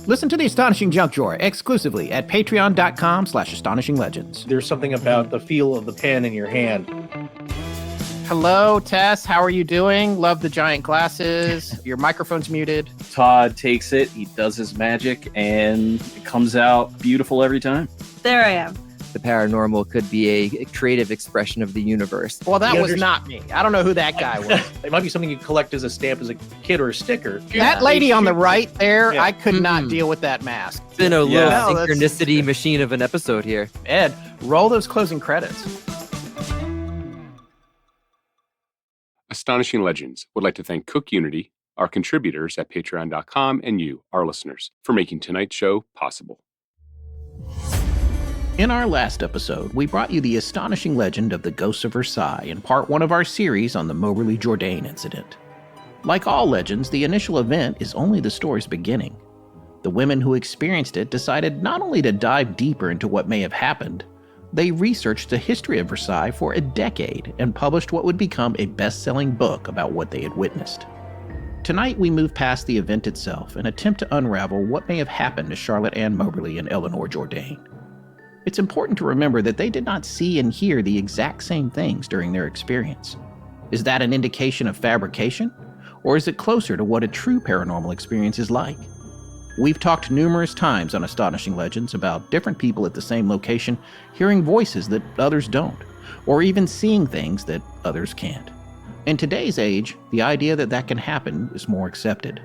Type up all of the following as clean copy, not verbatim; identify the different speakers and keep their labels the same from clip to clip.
Speaker 1: Listen to The Astonishing Junk Drawer exclusively at patreon.com/astonishinglegends.
Speaker 2: There's something about the feel of the pen in your hand.
Speaker 1: Hello, Tess. How are you doing? Love the giant glasses. Your microphone's muted.
Speaker 3: Todd takes it, he does his magic, and it comes out beautiful every time.
Speaker 4: There I am.
Speaker 5: The paranormal could be a creative expression of the universe.
Speaker 1: Well, that was not me. I don't know who that guy was.
Speaker 2: It might be something you collect as a stamp as a kid or a sticker.
Speaker 1: That lady on the right there, I could not deal with that mask.
Speaker 5: It's been a little
Speaker 1: No,
Speaker 5: synchronicity machine of an episode here.
Speaker 1: Ed, roll those closing credits.
Speaker 6: Astonishing Legends would like to thank Cook Unity, our contributors at patreon.com, and you, our listeners, for making tonight's show possible.
Speaker 1: In our last episode, we brought you the astonishing legend of the Ghosts of Versailles in part 1 of our series on the Moberly Jourdain incident. Like all legends, the initial event is only the story's beginning. The women who experienced it decided not only to dive deeper into what may have happened, they researched the history of Versailles for a decade and published what would become a best-selling book about what they had witnessed. Tonight, we move past the event itself and attempt to unravel what may have happened to Charlotte Anne Moberly and Eleanor Jourdain. It's important to remember that they did not see and hear the exact same things during their experience. Is that an indication of fabrication? Or is it closer to what a true paranormal experience is like? We've talked numerous times on Astonishing Legends about different people at the same location hearing voices that others don't, or even seeing things that others can't. In today's age, the idea that that can happen is more accepted.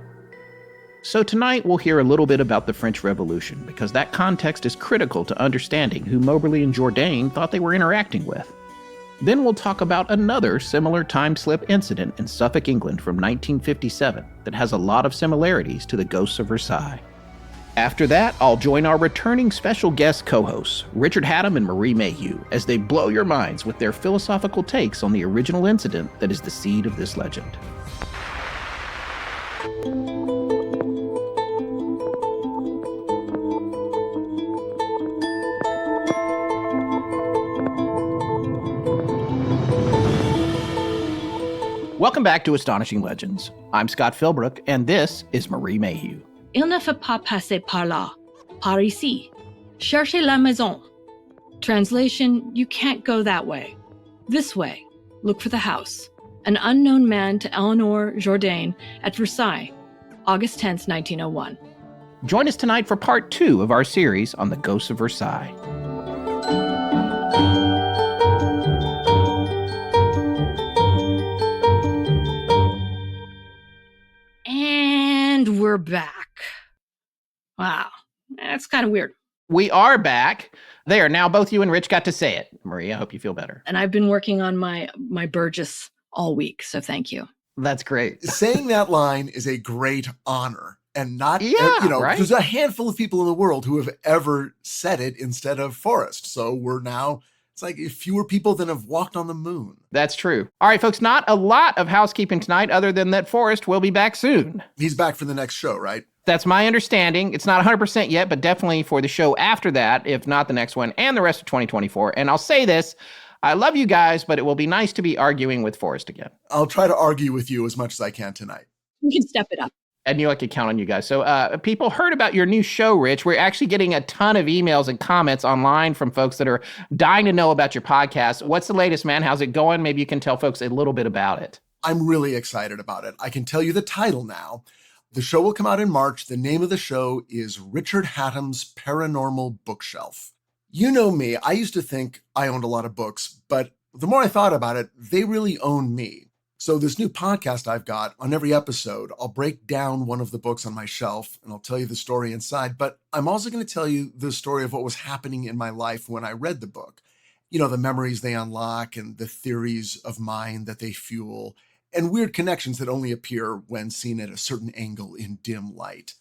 Speaker 1: So tonight we'll hear a little bit about the French Revolution, because that context is critical to understanding who Moberly and Jourdain thought they were interacting with. Then we'll talk about another similar time slip incident in Suffolk, England from 1957 that has a lot of similarities to the Ghosts of Versailles. After that, I'll join our returning special guest co-hosts, Richard Hatam and Marie Mayhew, as they blow your minds with their philosophical takes on the original incident that is the seed of this legend. Welcome back to Astonishing Legends. I'm Scott Philbrook, and this is Marie Mayhew.
Speaker 4: Il ne faut pas passer par là. Par ici. Cherchez la maison. Translation, you can't go that way. This way. Look for the house. An unknown man to Eleanor Jourdain at Versailles, August 10th, 1901.
Speaker 1: Join us tonight for part 2 of our series on the Ghosts of Versailles.
Speaker 4: And we're back. Wow, that's kind of weird.
Speaker 1: We are back. There, now both you and Rich got to say it. Marie, I hope you feel better.
Speaker 4: And I've been working on my Burgess all week, so thank you.
Speaker 1: That's great.
Speaker 7: Saying that line is a great honor. And not,
Speaker 1: right?
Speaker 7: There's a handful of people in the world who have ever said it instead of Forrest. So we're now, it's like fewer people than have walked on the moon.
Speaker 1: That's true. All right, folks, not a lot of housekeeping tonight other than that Forrest will be back soon.
Speaker 7: He's back for the next show, right?
Speaker 1: That's my understanding. It's not 100% yet, but definitely for the show after that, if not the next one, and the rest of 2024. And I'll say this, I love you guys, but it will be nice to be arguing with Forrest again.
Speaker 7: I'll try to argue with you as much as I can tonight.
Speaker 4: You can step it up.
Speaker 1: I knew I could count on you guys. So people heard about your new show, Rich. We're actually getting a ton of emails and comments online from folks that are dying to know about your podcast. What's the latest, man? How's it going? Maybe you can tell folks a little bit about it.
Speaker 7: I'm really excited about it. I can tell you the title now. The show will come out in March. The name of the show is Richard Hatam's Paranormal Bookshelf. You know me, I used to think I owned a lot of books, but the more I thought about it, they really own me. So this new podcast I've got, on every episode, I'll break down one of the books on my shelf and I'll tell you the story inside, but I'm also going to tell you the story of what was happening in my life when I read the book. You know, the memories they unlock and the theories of mind that they fuel, and weird connections that only appear when seen at a certain angle in dim light.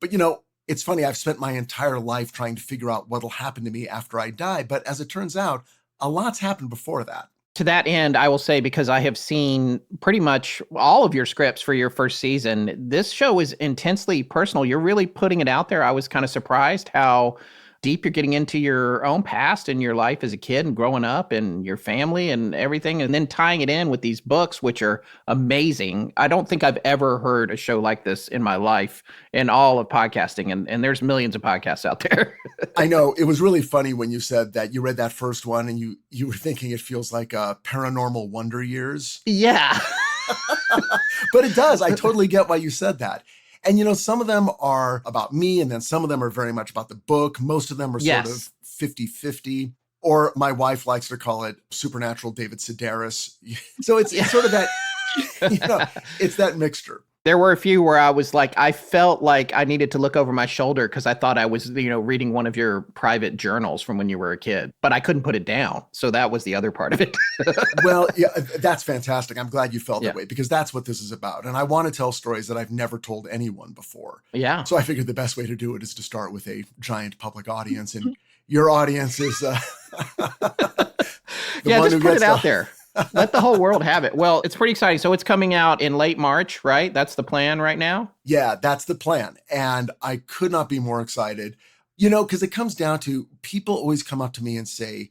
Speaker 7: But you know, it's funny, I've spent my entire life trying to figure out what'll happen to me after I die, but as it turns out, a lot's happened before that.
Speaker 1: To that end, I will say, because I have seen pretty much all of your scripts for your first season, this show is intensely personal. You're really putting it out there. I was kind of surprised how deep you're getting into your own past and your life as a kid and growing up and your family and everything, and then tying it in with these books, which are amazing. I don't think I've ever heard a show like this in my life in all of podcasting, and there's millions of podcasts out there.
Speaker 7: I know. It was really funny when you said that you read that first one and you were thinking it feels like Paranormal Wonder Years.
Speaker 1: Yeah.
Speaker 7: But it does. I totally get why you said that. And, some of them are about me, and then some of them are very much about the book. Most of them are sort of 50-50. Or my wife likes to call it Supernatural David Sedaris. So it's sort of that, it's that mixture.
Speaker 1: There were a few where I was like, I felt like I needed to look over my shoulder because I thought I was, reading one of your private journals from when you were a kid, but I couldn't put it down. So that was the other part of it.
Speaker 7: Well, yeah, that's fantastic. I'm glad you felt that way because that's what this is about. And I want to tell stories that I've never told anyone before.
Speaker 1: Yeah.
Speaker 7: So I figured the best way to do it is to start with a giant public audience. And your audience is the one
Speaker 1: just
Speaker 7: who
Speaker 1: put
Speaker 7: gets
Speaker 1: it out there. Let the whole world have it. Well, it's pretty exciting. So it's coming out in late March, right? That's the plan right now?
Speaker 7: Yeah, that's the plan. And I could not be more excited, because it comes down to people always come up to me and say,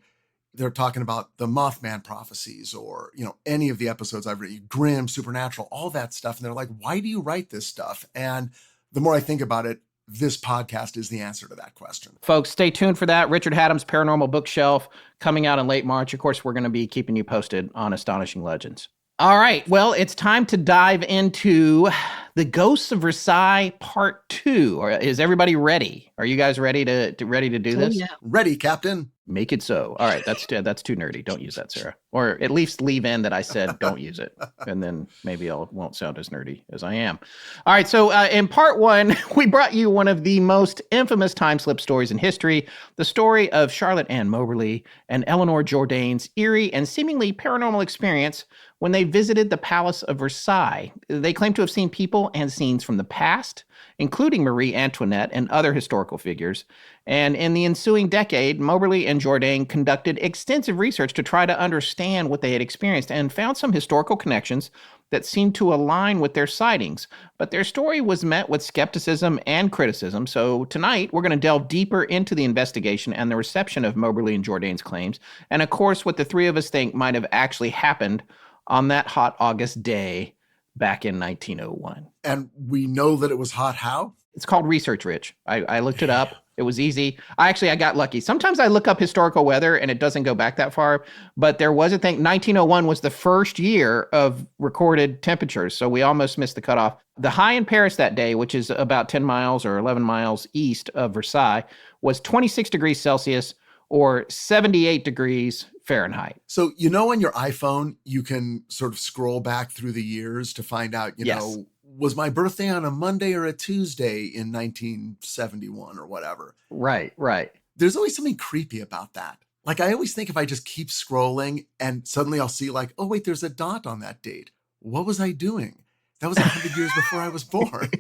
Speaker 7: they're talking about the Mothman prophecies or, any of the episodes I've written, Grimm, Supernatural, all that stuff. And they're like, why do you write this stuff? And the more I think about it, this podcast is the answer to that question.
Speaker 1: Folks, stay tuned for that. Richard Hatam's Paranormal Bookshelf coming out in late March. Of course, we're going to be keeping you posted on Astonishing Legends. All right. Well, it's time to dive into the Ghosts of Versailles Part 2. Is everybody ready? Are you guys ready to do this?
Speaker 4: Yeah.
Speaker 7: Ready, Captain.
Speaker 1: Make it so. All right. That's too nerdy. Don't use that, Sarah. Or at least leave in that I said don't use it. And then maybe I won't sound as nerdy as I am. All right. So in Part 1, we brought you one of the most infamous time slip stories in history, the story of Charlotte Ann Moberly and Eleanor Jourdain's eerie and seemingly paranormal experience when they visited the Palace of Versailles. They claim to have seen people and scenes from the past, including Marie Antoinette and other historical figures. And in the ensuing decade, Moberly and Jourdain conducted extensive research to try to understand what they had experienced and found some historical connections that seemed to align with their sightings. But their story was met with skepticism and criticism. So tonight, we're going to delve deeper into the investigation and the reception of Moberly and Jourdain's claims. And of course, what the three of us think might have actually happened on that hot August day back in 1901.
Speaker 7: And we know that it was hot how?
Speaker 1: It's called research, Rich. I looked it up. It was easy. I got lucky. Sometimes I look up historical weather and it doesn't go back that far, but there was a thing. 1901 was the first year of recorded temperatures, so we almost missed the cutoff. The high in Paris that day, which is about 10 miles or 11 miles east of Versailles, was 26 degrees Celsius or 78 degrees Fahrenheit.
Speaker 7: So, on your iPhone, you can sort of scroll back through the years to find out, was my birthday on a Monday or a Tuesday in 1971 or whatever?
Speaker 1: Right.
Speaker 7: There's always something creepy about that. Like, I always think if I just keep scrolling and suddenly I'll see like, oh, wait, there's a dot on that date. What was I doing? That was 100 years before I was born.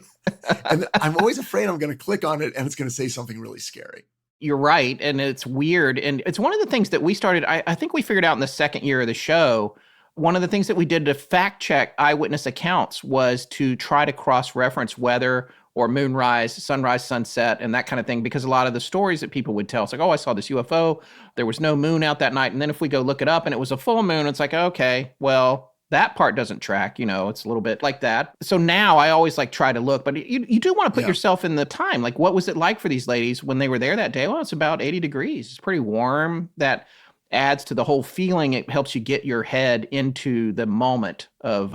Speaker 7: And I'm always afraid I'm going to click on it and it's going to say something really scary.
Speaker 1: You're right. And it's weird. And it's one of the things that we started, I think we figured out in the second year of the show. One of the things that we did to fact check eyewitness accounts was to try to cross-reference weather or moonrise, sunrise, sunset, and that kind of thing, because a lot of the stories that people would tell, it's like, oh, I saw this UFO, there was no moon out that night. And then if we go look it up and it was a full moon, it's like, okay, well, that part doesn't track, it's a little bit like that. So now I always try to look, but you do want to put yourself in the time. Like, what was it like for these ladies when they were there that day? Well, it's about 80 degrees. It's pretty warm. That adds to the whole feeling. It helps you get your head into the moment of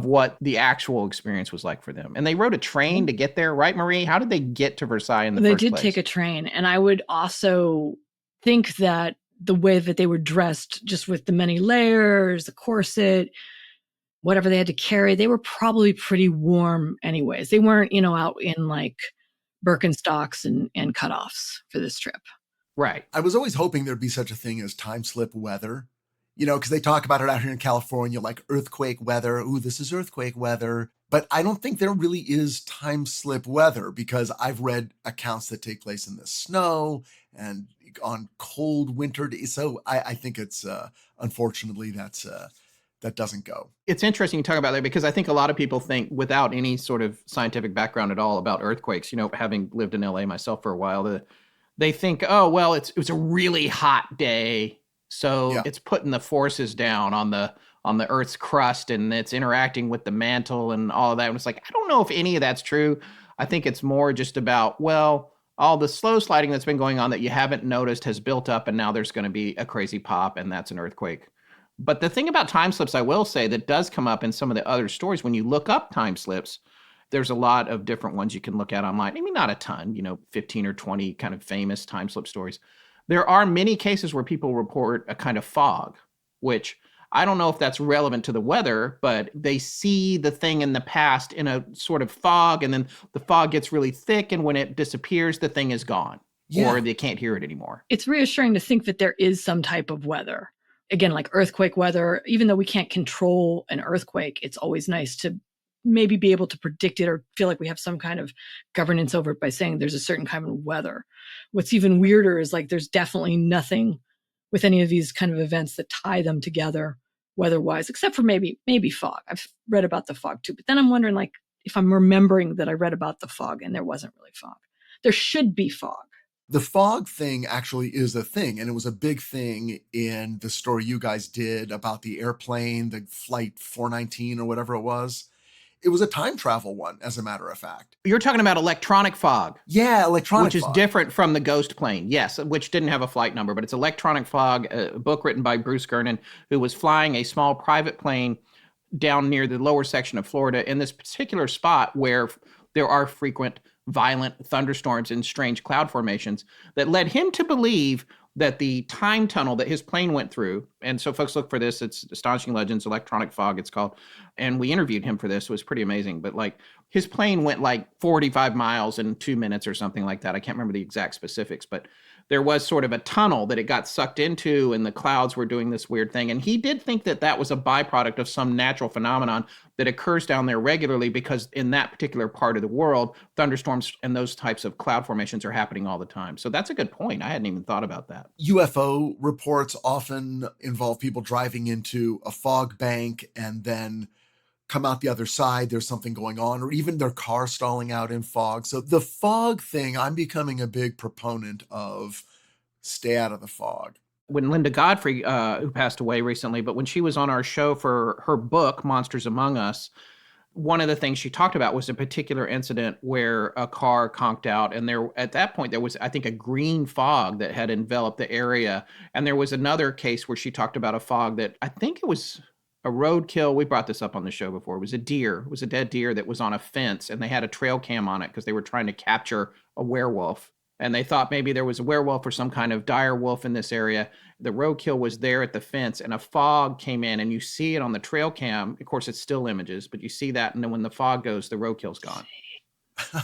Speaker 1: what the actual experience was like for them. And they rode a train to get there, right, Marie? How did they get to Versailles in the first place?
Speaker 4: They did take a train. And I would also think that the way that they were dressed, just with the many layers, the corset, whatever they had to carry, they were probably pretty warm anyways. They weren't, out in Birkenstocks and cutoffs for this trip.
Speaker 1: Right.
Speaker 7: I was always hoping there'd be such a thing as time slip weather, because they talk about it out here in California, like earthquake weather. Ooh, this is earthquake weather. But I don't think there really is time slip weather, because I've read accounts that take place in the snow and on cold winter days. So I think it's, unfortunately, that doesn't go.
Speaker 1: It's interesting you talk about that, because I think a lot of people think, without any sort of scientific background at all, about earthquakes. Having lived in LA myself for a while, they think, oh, well, it was a really hot day, so
Speaker 7: Yeah.
Speaker 1: it's putting the forces down on the Earth's crust, and it's interacting with the mantle and all of that. And it's like, I don't know if any of that's true. I think it's more just about, well, all the slow sliding that's been going on that you haven't noticed has built up, and now there's going to be a crazy pop, and that's an earthquake. But the thing about time slips, I will say, that does come up in some of the other stories, when you look up time slips, there's a lot of different ones you can look at online. Maybe not a ton, 15 or 20 kind of famous time slip stories. There are many cases where people report a kind of fog, which I don't know if that's relevant to the weather, but they see the thing in the past in a sort of fog, and then the fog gets really thick, and when it disappears, the thing is gone, or they can't hear it anymore.
Speaker 4: It's reassuring to think that there is some type of weather. Again, like earthquake weather, even though we can't control an earthquake, it's always nice to maybe be able to predict it or feel like we have some kind of governance over it by saying there's a certain kind of weather. What's even weirder is like there's definitely nothing with any of these kind of events that tie them together weather-wise, except for maybe fog. I've read about the fog too, but then I'm wondering like if I'm remembering that I read about the fog and there wasn't really fog. There should be fog.
Speaker 7: The fog thing actually is a thing, and it was a big thing in the story you guys did about the airplane, the flight 419 or whatever it was. It was a time travel one, as a matter of fact.
Speaker 1: You're talking about electronic fog.
Speaker 7: Yeah, electronic
Speaker 1: fog. Which is different from the ghost plane, yes, which didn't have a flight number, but it's electronic fog, a book written by Bruce Gernon, who was flying a small private plane down near the lower section of Florida in this particular spot where there are frequent violent thunderstorms and strange cloud formations that led him to believe that the time tunnel that his plane went through, and so folks look for this, it's Astonishing Legends, Electronic Fog, it's called, and we interviewed him for this, it was pretty amazing, but like his plane went like 45 miles in 2 minutes or something like that. I can't remember the exact specifics, but there was sort of a tunnel that it got sucked into, and the clouds were doing this weird thing. And he did think that that was a byproduct of some natural phenomenon that occurs down there regularly, because in that particular part of the world, thunderstorms and those types of cloud formations are happening all the time. So that's a good point. I hadn't even thought about that.
Speaker 7: UFO reports often involve people driving into a fog bank and then come out the other side, there's something going on, or even their car stalling out in fog. So the fog thing, I'm becoming a big proponent of. Stay out of the fog.
Speaker 1: When Linda Godfrey, who passed away recently, but when she was on our show for her book, Monsters Among Us, one of the things she talked about was a particular incident where a car conked out, and there, at that point, there was, I think, a green fog that had enveloped the area. And there was another case where she talked about a fog that, I think it was a roadkill. We brought this up on the show before. It was a deer. It was a dead deer that was on a fence, and they had a trail cam on it because they were trying to capture a werewolf. And they thought maybe there was a werewolf or some kind of dire wolf in this area. The roadkill was there at the fence, and a fog came in, and you see it on the trail cam. Of course, it's still images, but you see that, and then when the fog goes, the roadkill's gone.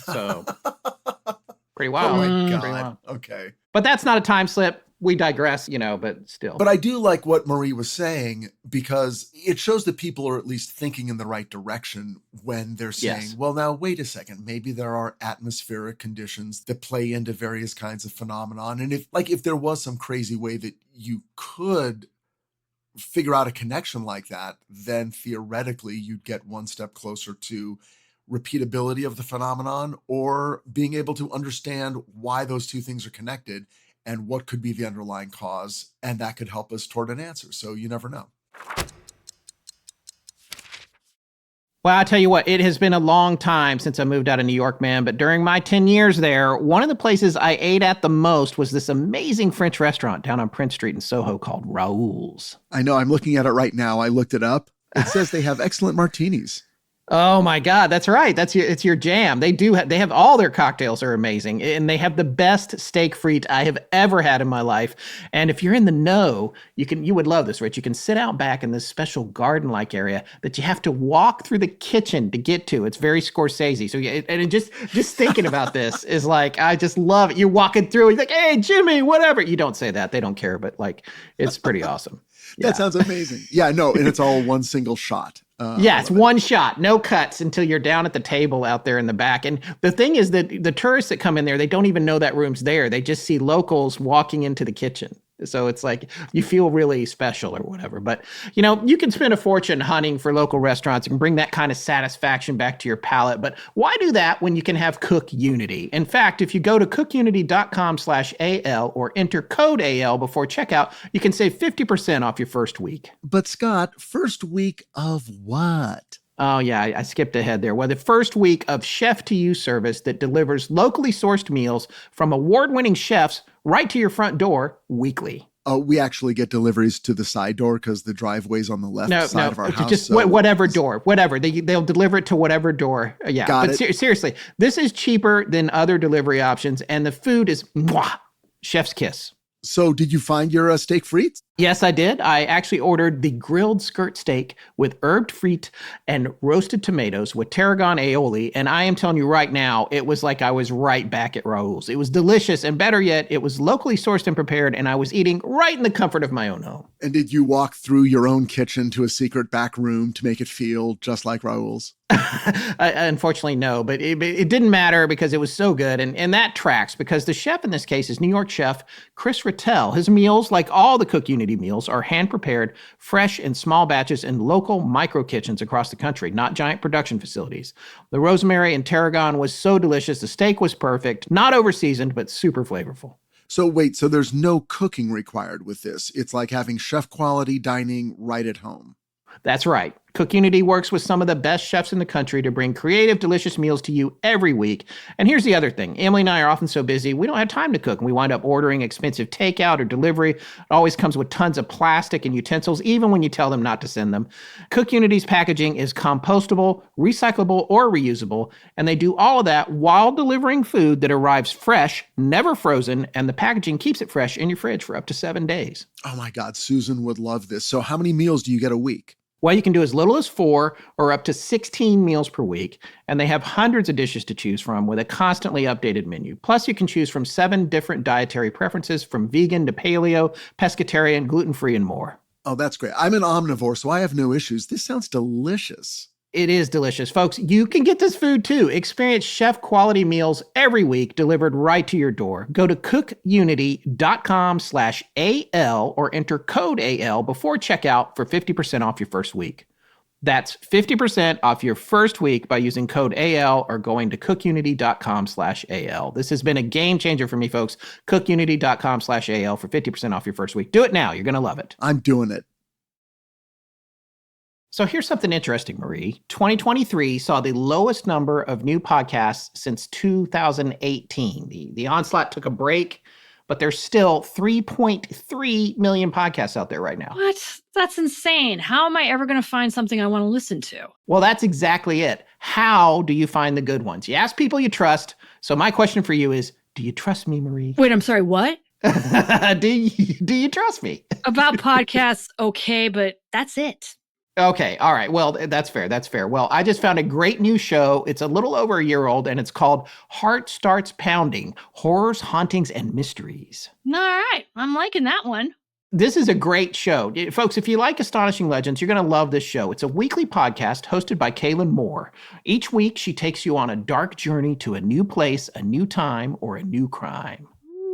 Speaker 1: So, pretty wild.
Speaker 7: Oh my God.
Speaker 1: Pretty wild.
Speaker 7: Okay.
Speaker 1: But that's not a time slip. We digress, but still.
Speaker 7: But I do like what Marie was saying, because it shows that people are at least thinking in the right direction when they're saying, well, now, wait a second, maybe there are atmospheric conditions that play into various kinds of phenomenon. And if there was some crazy way that you could figure out a connection like that, then theoretically you'd get one step closer to repeatability of the phenomenon, or being able to understand why those two things are connected and what could be the underlying cause, and that could help us toward an answer. So you never know.
Speaker 1: Well, I'll tell you what, it has been a long time since I moved out of New York, man, but during my 10 years there, one of the places I ate at the most was this amazing French restaurant down on Prince Street in Soho called Raoul's.
Speaker 7: I know, I'm looking at it right now. I looked it up. It says they have excellent martinis.
Speaker 1: Oh my God, that's right. It's your jam. They have all their cocktails are amazing, and they have the best steak frite I have ever had in my life. And if you're in the know, you would love this, Rich. You can sit out back in this special garden-like area that you have to walk through the kitchen to get to. It's very Scorsese. So just thinking about this is like, I just love it. You're walking through, you're like, hey, Jimmy, whatever. You don't say that. They don't care, but like, it's pretty awesome.
Speaker 7: That sounds amazing. Yeah, no, and it's all one single shot.
Speaker 1: It's one shot, no cuts until you're down at the table out there in the back. And the thing is that the tourists that come in there, they don't even know that room's there. They just see locals walking into the kitchen. So it's like you feel really special or whatever. But, you know, you can spend a fortune hunting for local restaurants and bring that kind of satisfaction back to your palate. But why do that when you can have Cook Unity? In fact, if you go to cookunity.com/AL or enter code AL before checkout, you can save 50% off your first week.
Speaker 8: But Scott, first week of what?
Speaker 1: Oh, yeah, I skipped ahead there. Well, the first week of Chef to You service that delivers locally sourced meals from award-winning chefs right to your front door weekly.
Speaker 8: Oh, we actually get deliveries to the side door because the driveway's on the left side of our house.
Speaker 1: Just whatever door, whatever. They'll deliver it to whatever door. Yeah,
Speaker 8: Got
Speaker 1: but
Speaker 8: it.
Speaker 1: Seriously, this is cheaper than other delivery options, and the food is chef's kiss.
Speaker 8: So did you find your steak frites?
Speaker 1: Yes, I did. I actually ordered the grilled skirt steak with herbed frite and roasted tomatoes with tarragon aioli. And I am telling you right now, it was like I was right back at Raoul's. It was delicious. And better yet, it was locally sourced and prepared. And I was eating right in the comfort of my own home.
Speaker 8: And did you walk through your own kitchen to a secret back room to make it feel just like Raoul's?
Speaker 1: Unfortunately, no, but it didn't matter because it was so good. And that tracks because the chef in this case is New York chef Chris Rattel. His meals, like all the Cook Unity meals, are hand prepared, fresh in small batches in local micro kitchens across the country, not giant production facilities. The rosemary and tarragon was so delicious. The steak was perfect, not over seasoned, but super flavorful.
Speaker 8: So wait, so there's no cooking required with this. It's like having chef quality dining right at home.
Speaker 1: That's right. Cook Unity works with some of the best chefs in the country to bring creative, delicious meals to you every week. And here's the other thing. Emily and I are often so busy, we don't have time to cook, and we wind up ordering expensive takeout or delivery. It always comes with tons of plastic and utensils, even when you tell them not to send them. Cook Unity's packaging is compostable, recyclable, or reusable, and they do all of that while delivering food that arrives fresh, never frozen, and the packaging keeps it fresh in your fridge for up to 7 days.
Speaker 8: Oh my God, Susan would love this. So how many meals do you get a week?
Speaker 1: Well, you can do as little as 4 or up to 16 meals per week, and they have hundreds of dishes to choose from with a constantly updated menu. Plus, you can choose from 7 different dietary preferences from vegan to paleo, pescatarian, gluten-free, and more.
Speaker 8: Oh, that's great. I'm an omnivore, so I have no issues. This sounds delicious.
Speaker 1: It is delicious. Folks, you can get this food too. Experience chef-quality meals every week delivered right to your door. Go to cookunity.com/AL or enter code AL before checkout for 50% off your first week. That's 50% off your first week by using code AL or going to cookunity.com/AL. This has been a game changer for me, folks. Cookunity.com/AL for 50% off your first week. Do it now. You're going to love it.
Speaker 8: I'm doing it.
Speaker 1: So here's something interesting, Marie. 2023 saw the lowest number of new podcasts since 2018. The onslaught took a break, but there's still 3.3 million podcasts out there right now.
Speaker 4: What? That's insane. How am I ever going to find something I want to listen to?
Speaker 1: Well, that's exactly it. How do you find the good ones? You ask people you trust. So my question for you is, do you trust me, Marie?
Speaker 4: Wait, I'm sorry, what?
Speaker 1: do you trust me?
Speaker 4: About podcasts, okay, but that's it.
Speaker 1: Okay. All right. Well, that's fair. That's fair. Well, I just found a great new show. It's a little over a year old, and it's called Heart Starts Pounding: Horrors, Hauntings, and Mysteries.
Speaker 4: All right. I'm liking that one.
Speaker 1: This is a great show. Folks, if you like Astonishing Legends, you're going to love this show. It's a weekly podcast hosted by Kaylin Moore. Each week, she takes you on a dark journey to a new place, a new time, or a new crime.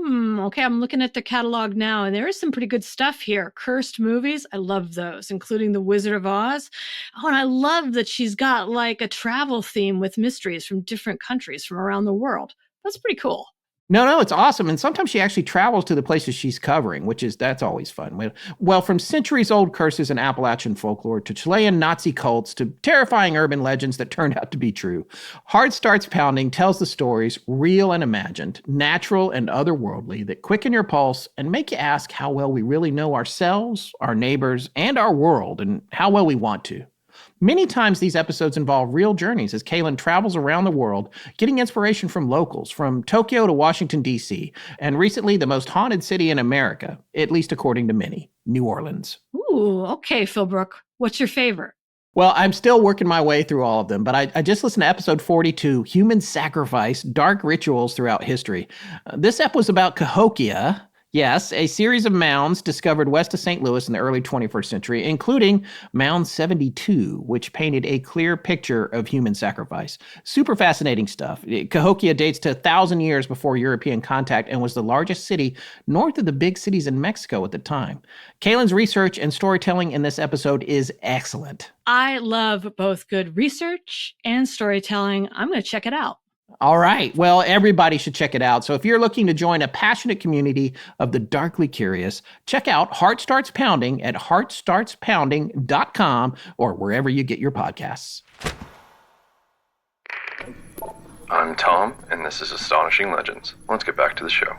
Speaker 4: Okay, I'm looking at the catalog now, and there is some pretty good stuff here. Cursed movies, I love those, including The Wizard of Oz. Oh, and I love that she's got like a travel theme with mysteries from different countries from around the world. That's pretty cool.
Speaker 1: No, it's awesome. And sometimes she actually travels to the places she's covering, that's always fun. Well, from centuries-old curses and Appalachian folklore to Chilean Nazi cults to terrifying urban legends that turned out to be true, Heart Starts Pounding tells the stories, real and imagined, natural and otherworldly, that quicken your pulse and make you ask how well we really know ourselves, our neighbors, and our world, and how well we want to. Many times these episodes involve real journeys as Kaylin travels around the world, getting inspiration from locals, from Tokyo to Washington, D.C., and recently the most haunted city in America, at least according to many, New Orleans.
Speaker 4: Ooh, okay, Philbrook. What's your favorite?
Speaker 1: Well, I'm still working my way through all of them, but I just listened to episode 42, Human Sacrifice, Dark Rituals Throughout History. This ep was about Cahokia. Yes, a series of mounds discovered west of St. Louis in the early 21st century, including Mound 72, which painted a clear picture of human sacrifice. Super fascinating stuff. Cahokia dates to 1,000 years before European contact and was the largest city north of the big cities in Mexico at the time. Kaylin's research and storytelling in this episode is excellent.
Speaker 4: I love both good research and storytelling. I'm going to check it out.
Speaker 1: All right. Well, everybody should check it out. So if you're looking to join a passionate community of the darkly curious, check out Heart Starts Pounding at heartstartspounding.com or wherever you get your podcasts.
Speaker 9: I'm Tom, and this is Astonishing Legends. Let's get back to the show.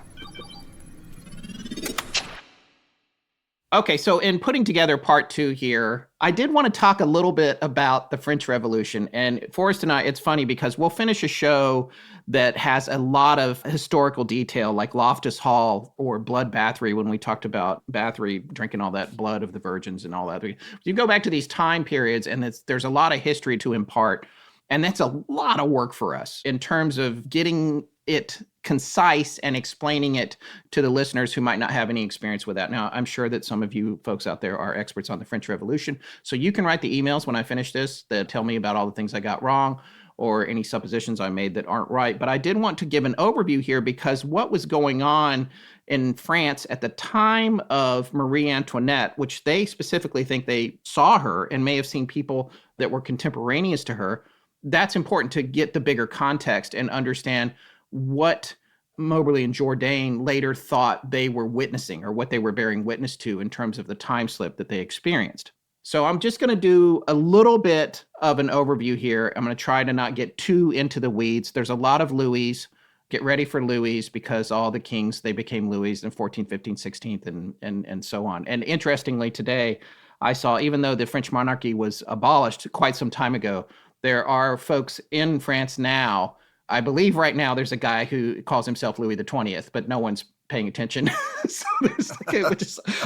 Speaker 1: Okay, so in putting together part 2 here, I did want to talk a little bit about the French Revolution. And for us tonight, it's funny because we'll finish a show that has a lot of historical detail, like Loftus Hall or Blood Bathory, when we talked about Bathory drinking all that blood of the virgins and all that. You go back to these time periods, and there's a lot of history to impart. And that's a lot of work for us in terms of getting it concise and explaining it to the listeners who might not have any experience with that. Now, I'm sure that some of you folks out there are experts on the French Revolution. So you can write the emails when I finish this that tell me about all the things I got wrong or any suppositions I made that aren't right. But I did want to give an overview here because what was going on in France at the time of Marie Antoinette, which they specifically think they saw her and may have seen people that were contemporaneous to her, that's important to get the bigger context and understand what Moberly and Jourdain later thought they were witnessing or what they were bearing witness to in terms of the time slip that they experienced. So I'm just going to do a little bit of an overview here. I'm going to try to not get too into the weeds. There's a lot of Louis. Get ready for Louis because all the kings, they became Louis in 14th, 15th, 16th, and so on. And interestingly, today, I saw, even though the French monarchy was abolished quite some time ago, there are folks in France now. I believe right now there's a guy who calls himself Louis the 20th, but no one's paying attention. So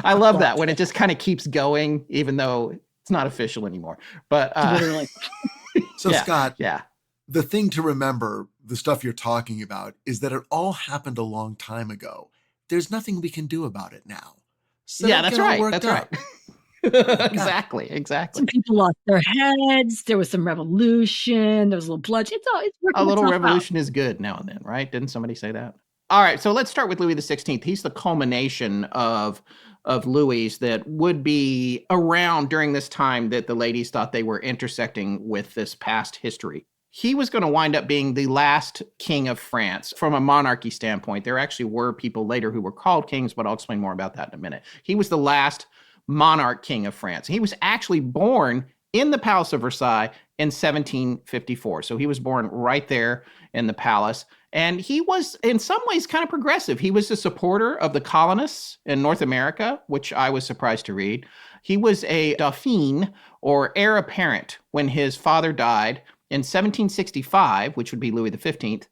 Speaker 1: I love that when it just kind of keeps going, even though it's not official anymore. But
Speaker 7: so
Speaker 1: yeah,
Speaker 7: Scott,
Speaker 1: yeah,
Speaker 7: the thing to remember, the stuff you're talking about, is that it all happened a long time ago. There's nothing we can do about it now. So
Speaker 1: yeah, that's right.
Speaker 7: That's
Speaker 1: right. Exactly.
Speaker 4: Some people lost their heads. There was some revolution. There was a little bloodshed. It's
Speaker 1: a little revolution
Speaker 4: out.
Speaker 1: Is good now and then, right? Didn't somebody say that? All right, so let's start with Louis XVI. He's the culmination of Louis that would be around during this time that the ladies thought they were intersecting with this past history. He was going to wind up being the last king of France from a monarchy standpoint. There actually were people later who were called kings, but I'll explain more about that in a minute. He was the last monarch king of France. He was actually born in the Palace of Versailles in 1754. So he was born right there in the palace. And he was in some ways kind of progressive. He was a supporter of the colonists in North America, which I was surprised to read. He was a dauphin or heir apparent when his father died in 1765, which would be Louis XV.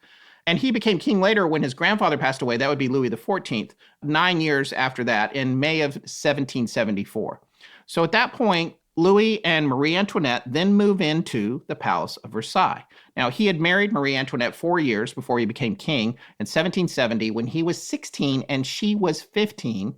Speaker 1: And he became king later when his grandfather passed away. That would be Louis XIV, 9 years after that, in May of 1774. So at that point, Louis and Marie Antoinette then move into the Palace of Versailles. Now, he had married Marie Antoinette 4 years before he became king in 1770 when he was 16 and she was 15.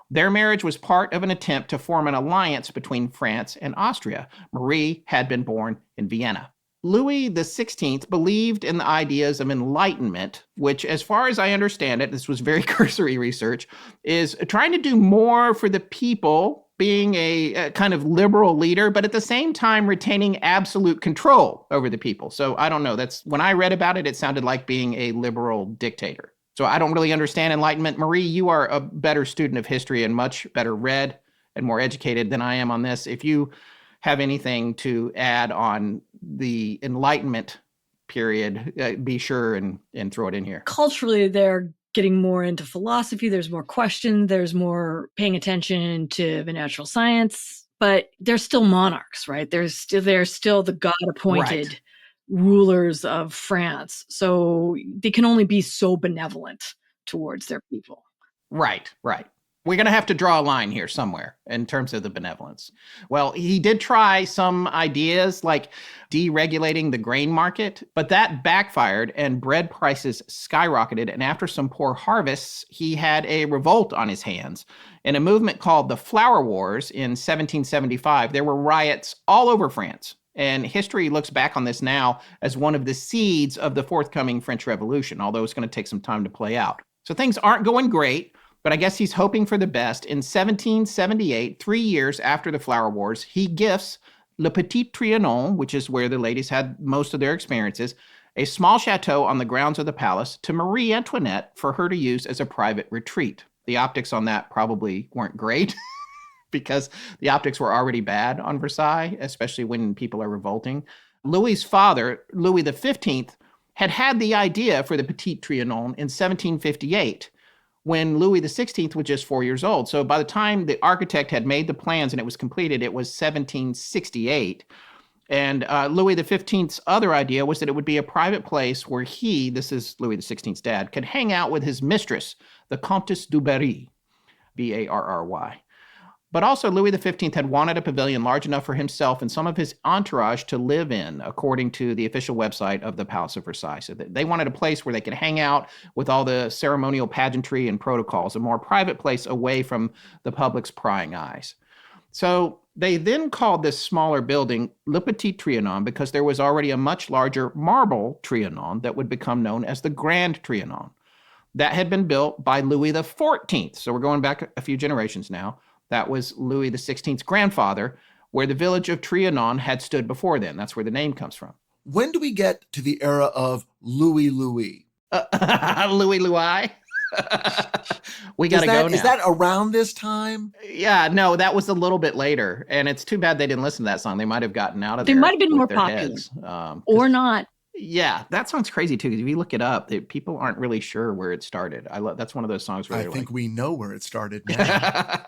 Speaker 1: Their marriage was part of an attempt to form an alliance between France and Austria. Marie had been born in Vienna. Louis XVI believed in the ideas of enlightenment, which, as far as I understand it, this was very cursory research, is trying to do more for the people, being a kind of liberal leader, but at the same time retaining absolute control over the people. So I don't know. That's when I read about it, it sounded like being a liberal dictator. So I don't really understand enlightenment. Marie, you are a better student of history and much better read and more educated than I am on this. If you have anything to add on the Enlightenment period, be sure and throw it in here.
Speaker 4: Culturally, they're getting more into philosophy. There's more questions. There's more paying attention to the natural science. But they're still monarchs, right? They're still the God-appointed rulers of France. So they can only be so benevolent towards their people.
Speaker 1: Right. We're going to have to draw a line here somewhere in terms of the benevolence. Well, he did try some ideas like deregulating the grain market, but that backfired and bread prices skyrocketed. And after some poor harvests, he had a revolt on his hands. In a movement called the Flour Wars in 1775, there were riots all over France. And history looks back on this now as one of the seeds of the forthcoming French Revolution, although it's going to take some time to play out. So things aren't going great. But I guess he's hoping for the best. In 1778, 3 years after the Flour Wars, he gifts Le Petit Trianon, which is where the ladies had most of their experiences, a small chateau on the grounds of the palace to Marie Antoinette for her to use as a private retreat. The optics on that probably weren't great because the optics were already bad on Versailles, especially when people are revolting. Louis's father, Louis XV, had the idea for the Petit Trianon in 1758. When Louis XVI was just 4 years old. So by the time the architect had made the plans and it was completed, it was 1768. And Louis XV's other idea was that it would be a private place where he, this is Louis XV's dad, could hang out with his mistress, the Comtesse du Barry, Barry. But also Louis XV had wanted a pavilion large enough for himself and some of his entourage to live in, according to the official website of the Palace of Versailles. So they wanted a place where they could hang out with all the ceremonial pageantry and protocols, a more private place away from the public's prying eyes. So they then called this smaller building Le Petit Trianon because there was already a much larger marble Trianon that would become known as the Grand Trianon. That had been built by Louis XIV. So we're going back a few generations now. That was Louis XV's grandfather, where the village of Trianon had stood before then. That's where the name comes from.
Speaker 7: When do we get to the era of Louis?
Speaker 1: Louis? We got to go now.
Speaker 7: Is that around this time?
Speaker 1: Yeah, no, that was a little bit later. And it's too bad they didn't listen to that song. They might have gotten out of there.
Speaker 4: They might have been more popular. Or not.
Speaker 1: Yeah, that song's crazy too, because if you look it up, people aren't really sure where it started. That's one of those songs where
Speaker 7: I think we know where it started now.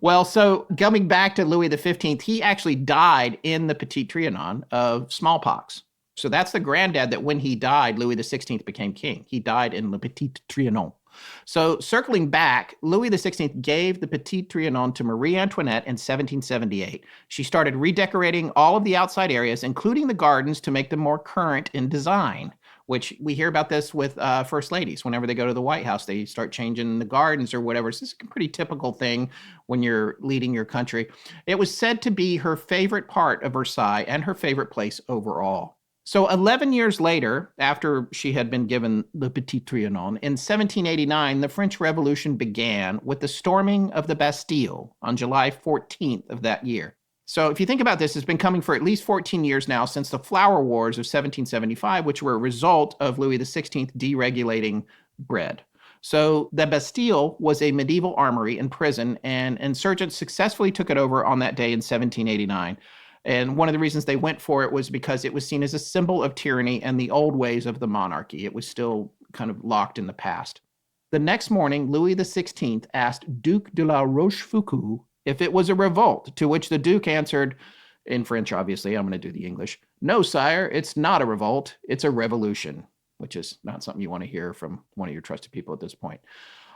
Speaker 1: Well, so coming back to Louis XV, he actually died in the Petit Trianon of smallpox. So that's the granddad that when he died, Louis XVI became king. He died in Le Petit Trianon. So circling back, Louis XVI gave the Petit Trianon to Marie Antoinette in 1778. She started redecorating all of the outside areas, including the gardens, to make them more current in design, which we hear about this with first ladies. Whenever they go to the White House, they start changing the gardens or whatever. So this is a pretty typical thing when you're leading your country. It was said to be her favorite part of Versailles and her favorite place overall. So 11 years later, after she had been given the Petit Trianon, in 1789, the French Revolution began with the storming of the Bastille on July 14th of that year. So if you think about this, it's been coming for at least 14 years now since the Flour Wars of 1775, which were a result of Louis XVI deregulating bread. So the Bastille was a medieval armory and prison, and insurgents successfully took it over on that day in 1789. And one of the reasons they went for it was because it was seen as a symbol of tyranny and the old ways of the monarchy. It was still kind of locked in the past. The next morning, Louis XVI asked Duc de la Rochefoucauld if it was a revolt, to which the Duke answered, in French, obviously, I'm going to do the English, "No, sire, it's not a revolt, it's a revolution," which is not something you want to hear from one of your trusted people at this point.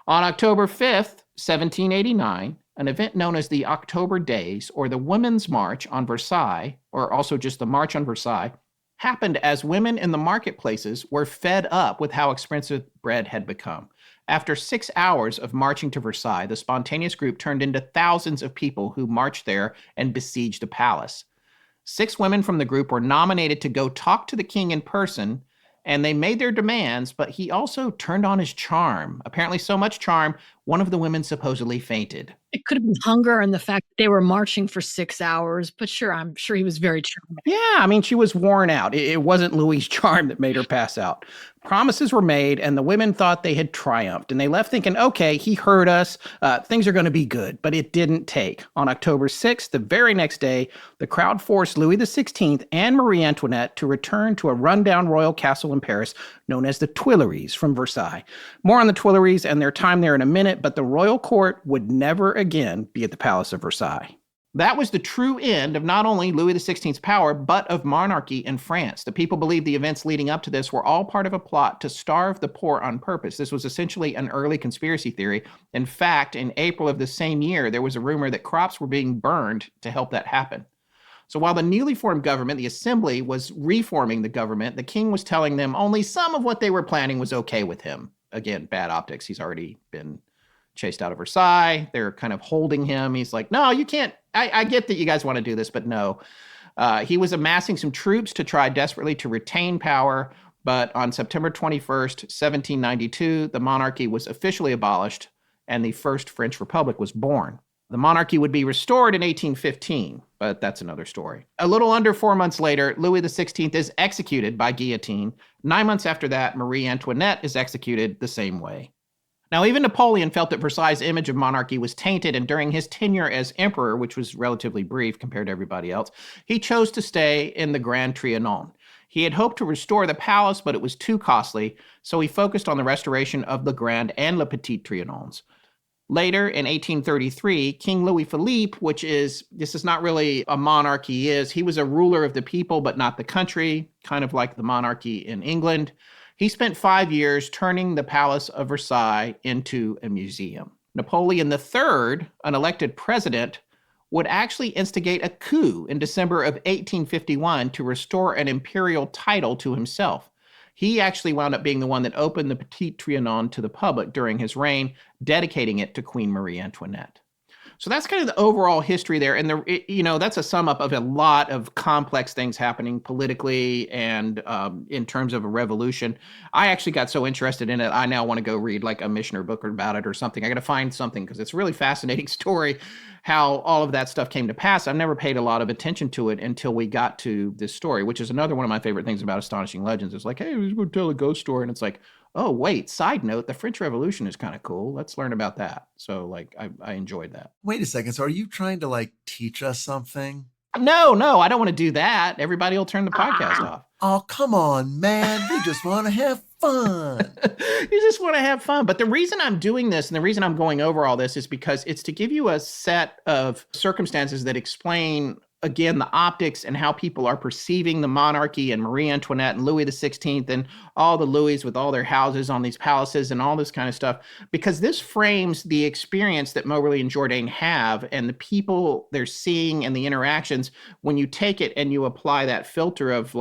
Speaker 1: On October 5th, 1789, an event known as the October Days, or the Women's March on Versailles, or also just the March on Versailles, happened as women in the marketplaces were fed up with how expensive bread had become. After 6 hours of marching to Versailles, the spontaneous group turned into thousands of people who marched there and besieged the palace. 6 women from the group were nominated to go talk to the king in person, and they made their demands, but he also turned on his charm. Apparently so much charm, one of the women supposedly fainted.
Speaker 4: It could have been hunger and the fact that they were marching for 6 hours, but sure, I'm sure he was very charming.
Speaker 1: Yeah, I mean, she was worn out. It wasn't Louis' charm that made her pass out. Promises were made, and the women thought they had triumphed, and they left thinking, okay, he heard us, things are going to be good, but it didn't take. On October 6th, the very next day, the crowd forced Louis XVI and Marie Antoinette to return to a rundown royal castle in Paris known as the Tuileries from Versailles. More on the Tuileries and their time there in a minute, but the royal court would never again be at the Palace of Versailles. That was the true end of not only Louis XVI's power, but of monarchy in France. The people believed the events leading up to this were all part of a plot to starve the poor on purpose. This was essentially an early conspiracy theory. In fact, in April of the same year, there was a rumor that crops were being burned to help that happen. So while the newly formed government, the Assembly, was reforming the government, the king was telling them only some of what they were planning was okay with him. Again, bad optics. He's already been chased out of Versailles. They're kind of holding him. He's like, no, you can't. I get that you guys want to do this, but no. He was amassing some troops to try desperately to retain power. But on September 21st, 1792, the monarchy was officially abolished and the First French Republic was born. The monarchy would be restored in 1815, but that's another story. A little under 4 months later, Louis XVI is executed by guillotine. 9 months after that, Marie Antoinette is executed the same way. Now, even Napoleon felt that Versailles' image of monarchy was tainted, and during his tenure as emperor, which was relatively brief compared to everybody else, he chose to stay in the Grand Trianon. He had hoped to restore the palace, but it was too costly, so he focused on the restoration of the Grand and Le Petit Trianons. Later, in 1833, King Louis Philippe, this is not really a monarchy, he was a ruler of the people, but not the country, kind of like the monarchy in England. He spent 5 years turning the Palace of Versailles into a museum. Napoleon III, an elected president, would actually instigate a coup in December of 1851 to restore an imperial title to himself. He actually wound up being the one that opened the Petit Trianon to the public during his reign, dedicating it to Queen Marie Antoinette. So that's kind of the overall history there. And that's a sum up of a lot of complex things happening politically and in terms of a revolution. I actually got so interested in it, I now want to go read like a Missioner book about it or something. I got to find something because it's a really fascinating story how all of that stuff came to pass. I've never paid a lot of attention to it until we got to this story, which is another one of my favorite things about Astonishing Legends. It's like, hey, we're going to tell a ghost story. And it's like, oh, wait, side note, the French Revolution is kind of cool. Let's learn about that. So, I enjoyed that.
Speaker 8: Wait a second. So are you trying to, teach us something?
Speaker 1: No, I don't want to do that. Everybody will turn the podcast off.
Speaker 8: Oh, come on, man. We just want to have fun.
Speaker 1: You just want to have fun. But the reason I'm doing this and the reason I'm going over all this is because it's to give you a set of circumstances that explain, again, the optics and how people are perceiving the monarchy and Marie Antoinette and Louis XVI and all the Louis with all their houses on these palaces and all this kind of stuff, because this frames the experience that Moberly and Jourdain have and the people they're seeing and the interactions when you take it and you apply that filter of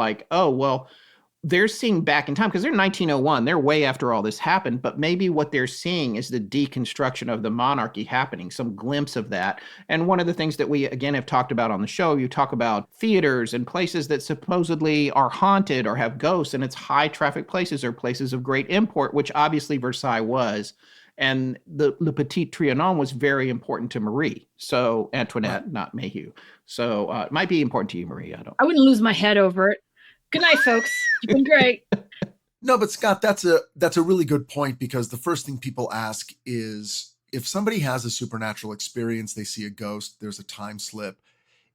Speaker 1: they're seeing back in time because they're 1901. They're way after all this happened, but maybe what they're seeing is the deconstruction of the monarchy happening, some glimpse of that. And one of the things that we, again, have talked about on the show, you talk about theaters and places that supposedly are haunted or have ghosts, and it's high traffic places or places of great import, which obviously Versailles was. And the Le Petit Trianon was very important to Marie. So Antoinette, not Mayhew. So it might be important to you, Marie.
Speaker 4: I wouldn't lose my head over it. Good night, folks. You've been great.
Speaker 8: No, but Scott, that's a really good point, because the first thing people ask is if somebody has a supernatural experience, they see a ghost, there's a time slip.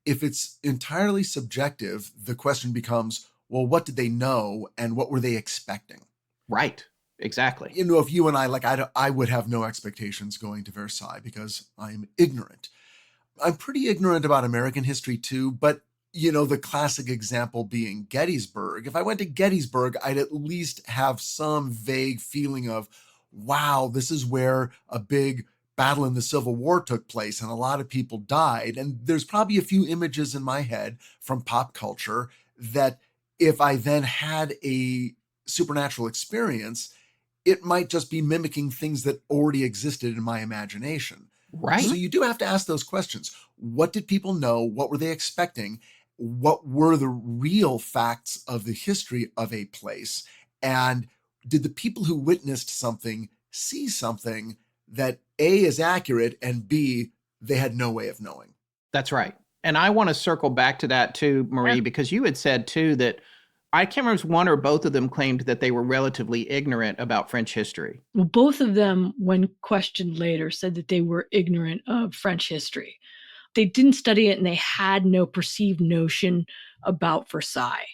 Speaker 8: If it's entirely subjective, the question becomes, well, what did they know and what were they expecting?
Speaker 1: Right. Exactly.
Speaker 8: If you and I would have no expectations going to Versailles because I'm ignorant. I'm pretty ignorant about American history too, but the classic example being Gettysburg. If I went to Gettysburg, I'd at least have some vague feeling of, wow, this is where a big battle in the Civil War took place and a lot of people died. And there's probably a few images in my head from pop culture that if I then had a supernatural experience, it might just be mimicking things that already existed in my imagination.
Speaker 1: Right.
Speaker 8: So you do have to ask those questions. What did people know? What were they expecting? What were the real facts of the history of a place? And did the people who witnessed something see something that A, is accurate, and B, they had no way of knowing?
Speaker 1: That's right. And I want to circle back to that too, Marie, because you had said too that I can't remember if one or both of them claimed that they were relatively ignorant about French history.
Speaker 4: Well, both of them, when questioned later, said that they were ignorant of French history. They didn't study it and they had no perceived notion about Versailles.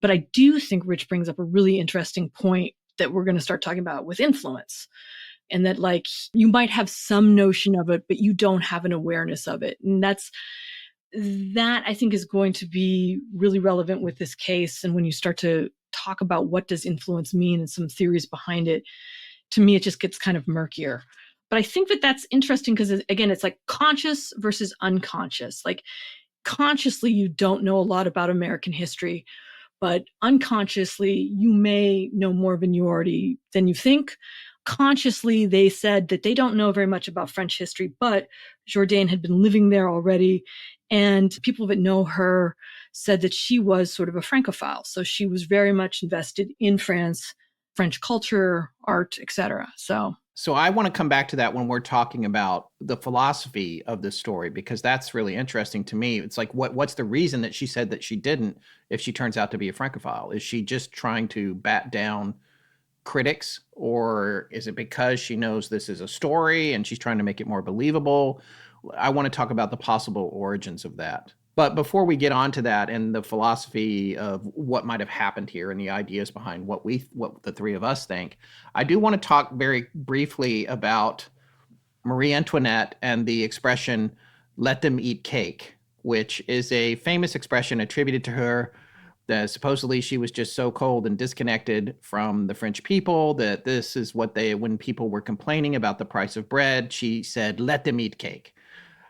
Speaker 4: But I do think Rich brings up a really interesting point that we're going to start talking about with influence. and that like you might have some notion of it, but you don't have an awareness of it. And that I think is going to be really relevant with this case. And when you start to talk about what does influence mean and some theories behind it, to me, it just gets kind of murkier. But I think that that's interesting because, again, it's like conscious versus unconscious. Like consciously, you don't know a lot about American history, but unconsciously, you may know more of seniority than you think. Consciously, they said that they don't know very much about French history, but Jourdain had been living there already. And people that know her said that she was sort of a Francophile. So she was very much invested in France, French culture, art, etc.
Speaker 1: So I want to come back to that when we're talking about the philosophy of this story, because that's really interesting to me. It's like, what's the reason that she said that she didn't if she turns out to be a Francophile? Is she just trying to bat down critics, or is it because she knows this is a story and she's trying to make it more believable? I want to talk about the possible origins of that. But before we get on to that and the philosophy of what might have happened here and the ideas behind what the three of us think, I do want to talk very briefly about Marie Antoinette and the expression, "let them eat cake," which is a famous expression attributed to her. That supposedly she was just so cold and disconnected from the French people that this is what when people were complaining about the price of bread, she said, "let them eat cake."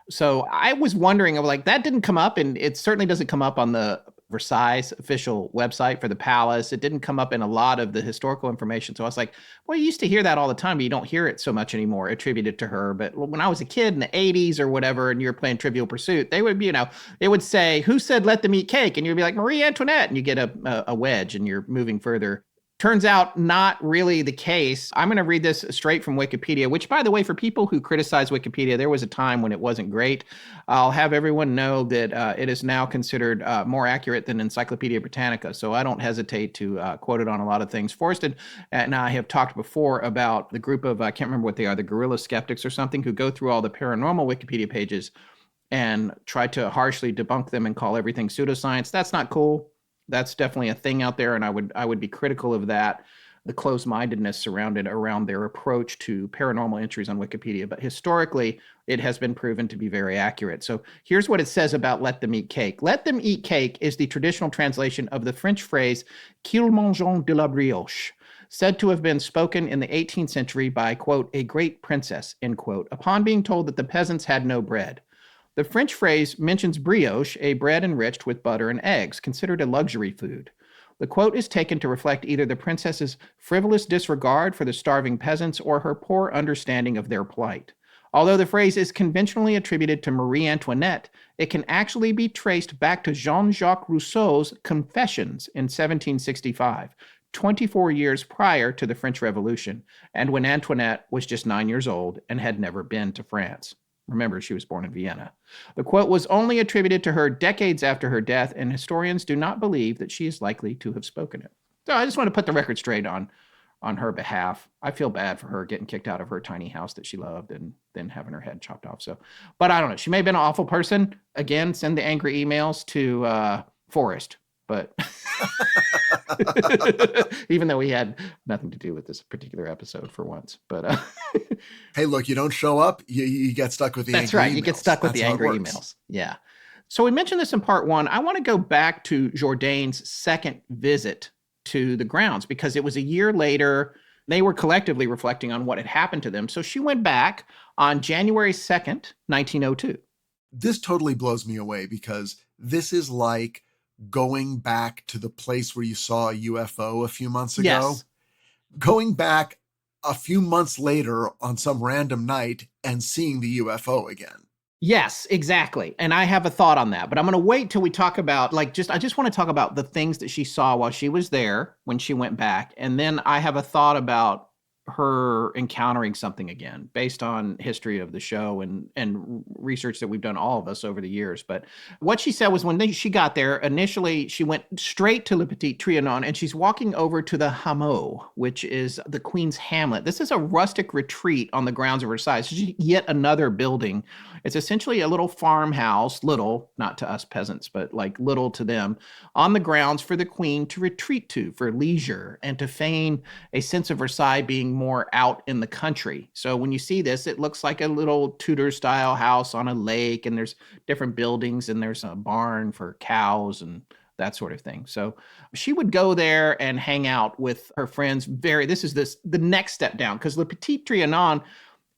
Speaker 1: So I was wondering, like, that didn't come up, and it certainly doesn't come up on the Versailles official website for the palace. It didn't come up in a lot of the historical information. So I was like, well, you used to hear that all the time, but you don't hear it so much anymore attributed to her. But when I was a kid in the 80s or whatever, and you were playing Trivial Pursuit, they would, it would say, "Who said let them eat cake?" And you'd be like, "Marie Antoinette." And you get a wedge and you're moving further. Turns out not really the case. I'm going to read this straight from Wikipedia, which, by the way, for people who criticize Wikipedia, there was a time when it wasn't great. I'll have everyone know that it is now considered more accurate than Encyclopedia Britannica, so I don't hesitate to quote it on a lot of things. Forrest and I have talked before about the group of, I can't remember what they are, the guerrilla skeptics or something, who go through all the paranormal Wikipedia pages and try to harshly debunk them and call everything pseudoscience. That's not cool. That's definitely a thing out there, and I would be critical of that, the closed-mindedness surrounded around their approach to paranormal entries on Wikipedia. But historically, it has been proven to be very accurate. So here's what it says about "let them eat cake." "Let them eat cake" is the traditional translation of the French phrase "qu'ils mangent de la brioche," said to have been spoken in the 18th century by, quote, "a great princess," end quote, upon being told that the peasants had no bread. The French phrase mentions brioche, a bread enriched with butter and eggs, considered a luxury food. The quote is taken to reflect either the princess's frivolous disregard for the starving peasants or her poor understanding of their plight. Although the phrase is conventionally attributed to Marie Antoinette, it can actually be traced back to Jean-Jacques Rousseau's Confessions in 1765, 24 years prior to the French Revolution, and when Antoinette was just 9 years old and had never been to France. Remember, she was born in Vienna. The quote was only attributed to her decades after her death, and historians do not believe that she is likely to have spoken it. So I just want to put the record straight on her behalf. I feel bad for her getting kicked out of her tiny house that she loved and then having her head chopped off. So, but I don't know. She may have been an awful person. Again, send the angry emails to Forrest. But even though he had nothing to do with this particular episode for once, but
Speaker 8: hey, look, you don't show up, you get stuck with the
Speaker 1: that's
Speaker 8: angry
Speaker 1: right.
Speaker 8: emails.
Speaker 1: You get stuck with
Speaker 8: That's
Speaker 1: the
Speaker 8: how it
Speaker 1: angry
Speaker 8: works.
Speaker 1: emails. Yeah. So we mentioned this in part one. I want to go back to Jourdain's second visit to the grounds because it was a year later. They were collectively reflecting on what had happened to them. So she went back on January 2nd, 1902.
Speaker 8: This totally blows me away because this is like going back to the place where you saw a UFO a few months ago.
Speaker 1: Yes.
Speaker 8: Going back a few months later on some random night and seeing the UFO again.
Speaker 1: Yes, exactly. And I have a thought on that, but I'm going to wait till we talk about I just want to talk about the things that she saw while she was there when she went back. And then I have a thought about her encountering something again based on history of the show and research that we've done, all of us, over the years. But what she said was when she got there, initially she went straight to Le Petit Trianon and she's walking over to the Hameau, which is the Queen's Hamlet. This is a rustic retreat on the grounds of Versailles. It's yet another building. It's essentially a little farmhouse, little, not to us peasants, but like little to them, on the grounds for the Queen to retreat to for leisure and to feign a sense of Versailles being more out in the country. So when you see this, it looks like a little Tudor style house on a lake, and there's different buildings, and there's a barn for cows and that sort of thing. So she would go there and hang out with her friends. The next step down, because the Petit Trianon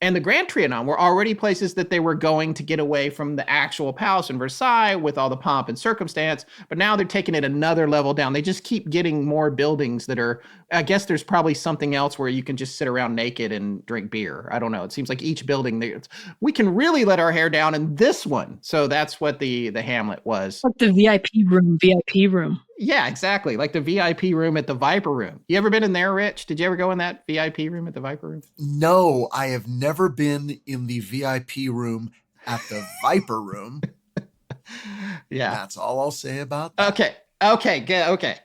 Speaker 1: and the Grand Trianon were already places that they were going to get away from the actual palace in Versailles with all the pomp and circumstance. But now they're taking it another level down. They just keep getting more buildings that are, I guess there's probably something else where you can just sit around naked and drink beer. I don't know. It seems like each building, we can really let our hair down in this one. So that's what the Hamlet was.
Speaker 4: Like the VIP room.
Speaker 1: Yeah, exactly. Like the VIP room at the Viper Room. You ever been in there, Rich? Did you ever go in that VIP room at the Viper Room?
Speaker 7: No, I have never been in the VIP room at the Viper Room.
Speaker 1: Yeah.
Speaker 7: That's all I'll say about that.
Speaker 1: Okay.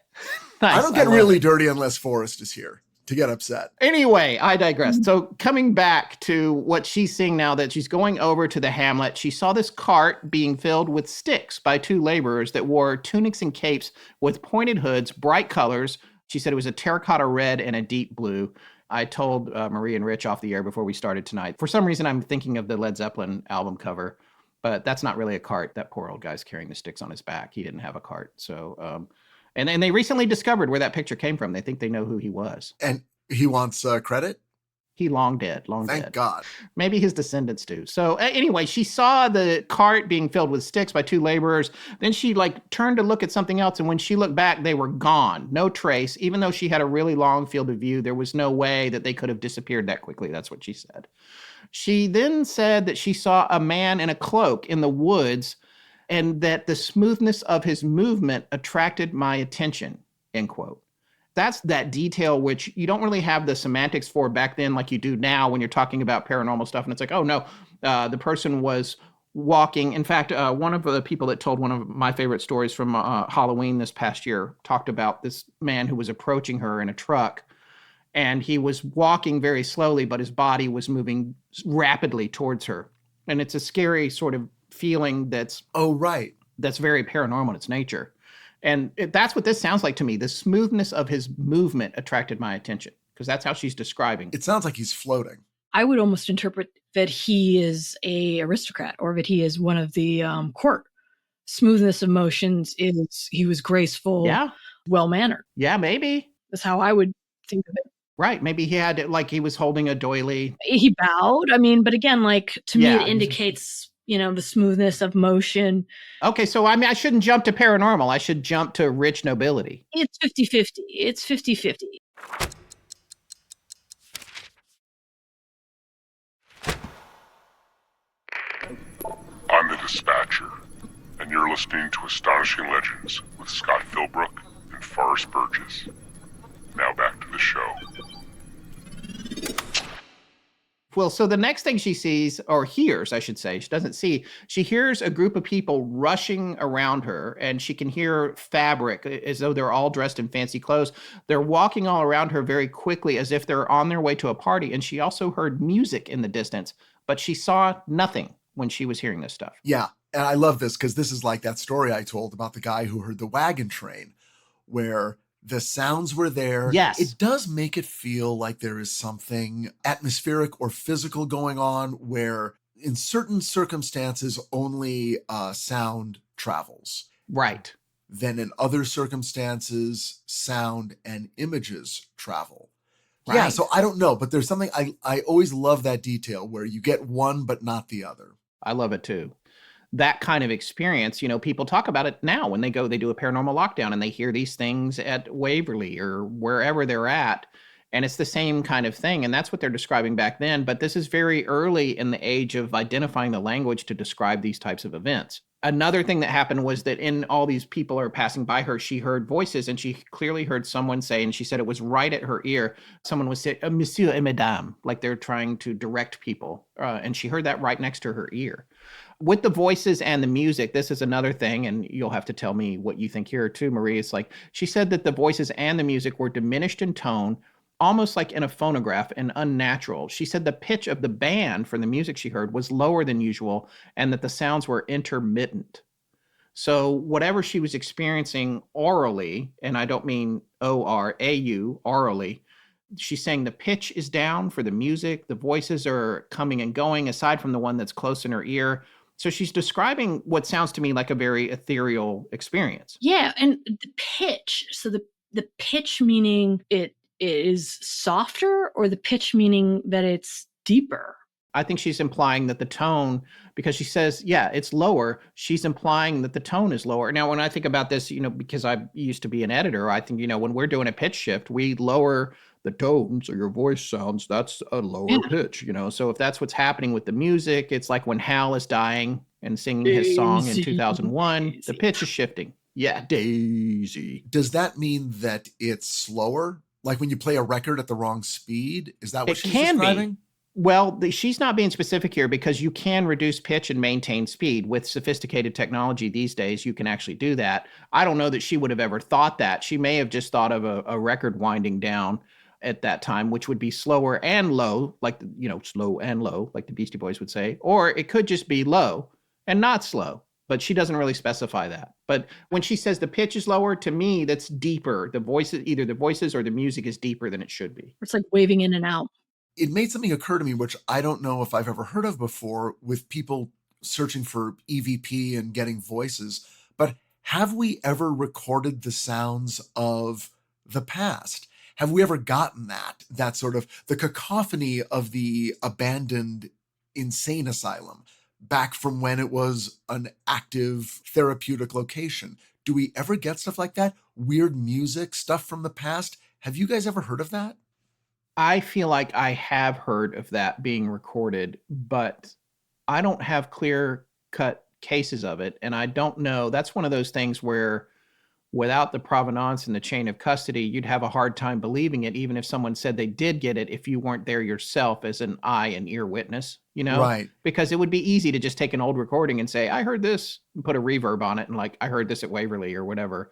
Speaker 1: Nice.
Speaker 7: I don't get really dirty unless Forrest is here to get upset.
Speaker 1: Anyway, I digress. So coming back to what she's seeing now, that she's going over to the Hamlet, she saw this cart being filled with sticks by two laborers that wore tunics and capes with pointed hoods, bright colors. She said it was a terracotta red and a deep blue. I told Marie and Rich off the air before we started tonight. For some reason, I'm thinking of the Led Zeppelin album cover, but that's not really a cart. That poor old guy's carrying the sticks on his back. He didn't have a cart. So, and they recently discovered where that picture came from. They think they know who he was.
Speaker 7: And he wants credit?
Speaker 1: He long dead.
Speaker 7: Thank God.
Speaker 1: Maybe his descendants do. So anyway, she saw the cart being filled with sticks by two laborers. Then she turned to look at something else. And when she looked back, they were gone. No trace. Even though she had a really long field of view, there was no way that they could have disappeared that quickly. That's what she said. She then said that she saw a man in a cloak in the woods, and that the smoothness of his movement attracted my attention, end quote. That's that detail which you don't really have the semantics for back then like you do now when you're talking about paranormal stuff. And it's like, oh, no, the person was walking. In fact, one of the people that told one of my favorite stories from Halloween this past year talked about this man who was approaching her in a truck. And he was walking very slowly, but his body was moving rapidly towards her. And it's a scary sort of feeling that's very paranormal in its nature. And that's what this sounds like to me. The smoothness of his movement attracted my attention, because that's how she's describing.
Speaker 7: It sounds like he's floating.
Speaker 4: I would almost interpret that he is a aristocrat, or that he is one of the court. Smoothness of motions is he was graceful, well-mannered.
Speaker 1: Yeah, maybe.
Speaker 4: That's how I would think of it.
Speaker 1: Right. Maybe he had, he was holding a doily.
Speaker 4: He bowed. I mean, but again, to me, it indicates, the smoothness of motion.
Speaker 1: Okay. So, I shouldn't jump to paranormal. I should jump to rich nobility.
Speaker 4: It's 50-50. It's 50-50.
Speaker 10: I'm the Dispatcher, and you're listening to Astonishing Legends with Scott Philbrook and Forrest Burgess. Now back to the show.
Speaker 1: Well, so the next thing she sees, or hears, I should say, she doesn't see, she hears a group of people rushing around her, and she can hear fabric as though they're all dressed in fancy clothes. They're walking all around her very quickly as if they're on their way to a party. And she also heard music in the distance, but she saw nothing when she was hearing this stuff.
Speaker 7: Yeah. And I love this because this is like that story I told about the guy who heard the wagon train, where the sounds were there.
Speaker 1: Yes.
Speaker 7: It does make it feel like there is something atmospheric or physical going on, where in certain circumstances only sound travels.
Speaker 1: Right.
Speaker 7: Then in other circumstances, sound and images travel.
Speaker 1: Right.
Speaker 7: Yeah, so I don't know, but there's something, I always love that detail where you get one but not the other.
Speaker 1: I love it too. That kind of experience, people talk about it now when they do a paranormal lockdown and they hear these things at Waverly or wherever they're at. And it's the same kind of thing. And that's what they're describing back then. But this is very early in the age of identifying the language to describe these types of events. Another thing that happened was that in all these people are passing by her, she heard voices, and she clearly heard someone say, and she said it was right at her ear, someone was saying, Monsieur et Madame, like they're trying to direct people. And she heard that right next to her ear. With the voices and the music, this is another thing, and you'll have to tell me what you think here too, Marie. It's like she said that the voices and the music were diminished in tone, almost like in a phonograph, and unnatural. She said the pitch of the band for the music she heard was lower than usual, and that the sounds were intermittent. So whatever she was experiencing orally, and I don't mean O-R-A-U, orally, She's saying the pitch is down for the music. The voices are coming and going, aside from the one that's close in her ear. So she's describing what sounds to me like a very ethereal experience.
Speaker 4: Yeah, and the pitch. So the pitch meaning it is softer, or the pitch meaning that it's deeper?
Speaker 1: I think she's implying that the tone, because she says, yeah, it's lower, she's implying that the tone is lower. Now, when I think about this, because I used to be an editor, I think, when we're doing a pitch shift, we lower the tone so your voice sounds, that's a lower pitch, So if that's what's happening with the music, it's like when Hal is dying and singing his song in 2001, the pitch is shifting. Yeah, Daisy.
Speaker 8: Does that mean that it's slower? Like when you play a record at the wrong speed? Is that what she's describing?
Speaker 1: Be. Well, she's not being specific here because you can reduce pitch and maintain speed. With sophisticated technology these days, you can actually do that. I don't know that she would have ever thought that. She may have just thought of a record winding down at that time, which would be slower and low, like, slow and low, like the Beastie Boys would say. Or it could just be low and not slow. But she doesn't really specify that. But when she says the pitch is lower, to me, that's deeper. The voices, either the voices or the music is deeper than it should be.
Speaker 4: It's like waving in and out.
Speaker 8: It made something occur to me, which I don't know if I've ever heard of before, with people searching for EVP and getting voices. But have we ever recorded the sounds of the past? Have we ever gotten that sort of the cacophony of the abandoned insane asylum back from when it was an active therapeutic location? Do we ever get stuff like that? Weird music, stuff from the past? Have you guys ever heard of that?
Speaker 1: I feel like I have heard of that being recorded, but I don't have clear-cut cases of it, and I don't know. That's one of those things where without the provenance and the chain of custody, you'd have a hard time believing it, even if someone said they did get it, if you weren't there yourself as an eye and ear witness,
Speaker 8: Right.
Speaker 1: Because it would be easy to just take an old recording and say, I heard this, and put a reverb on it, and like, I heard this at Waverly or whatever.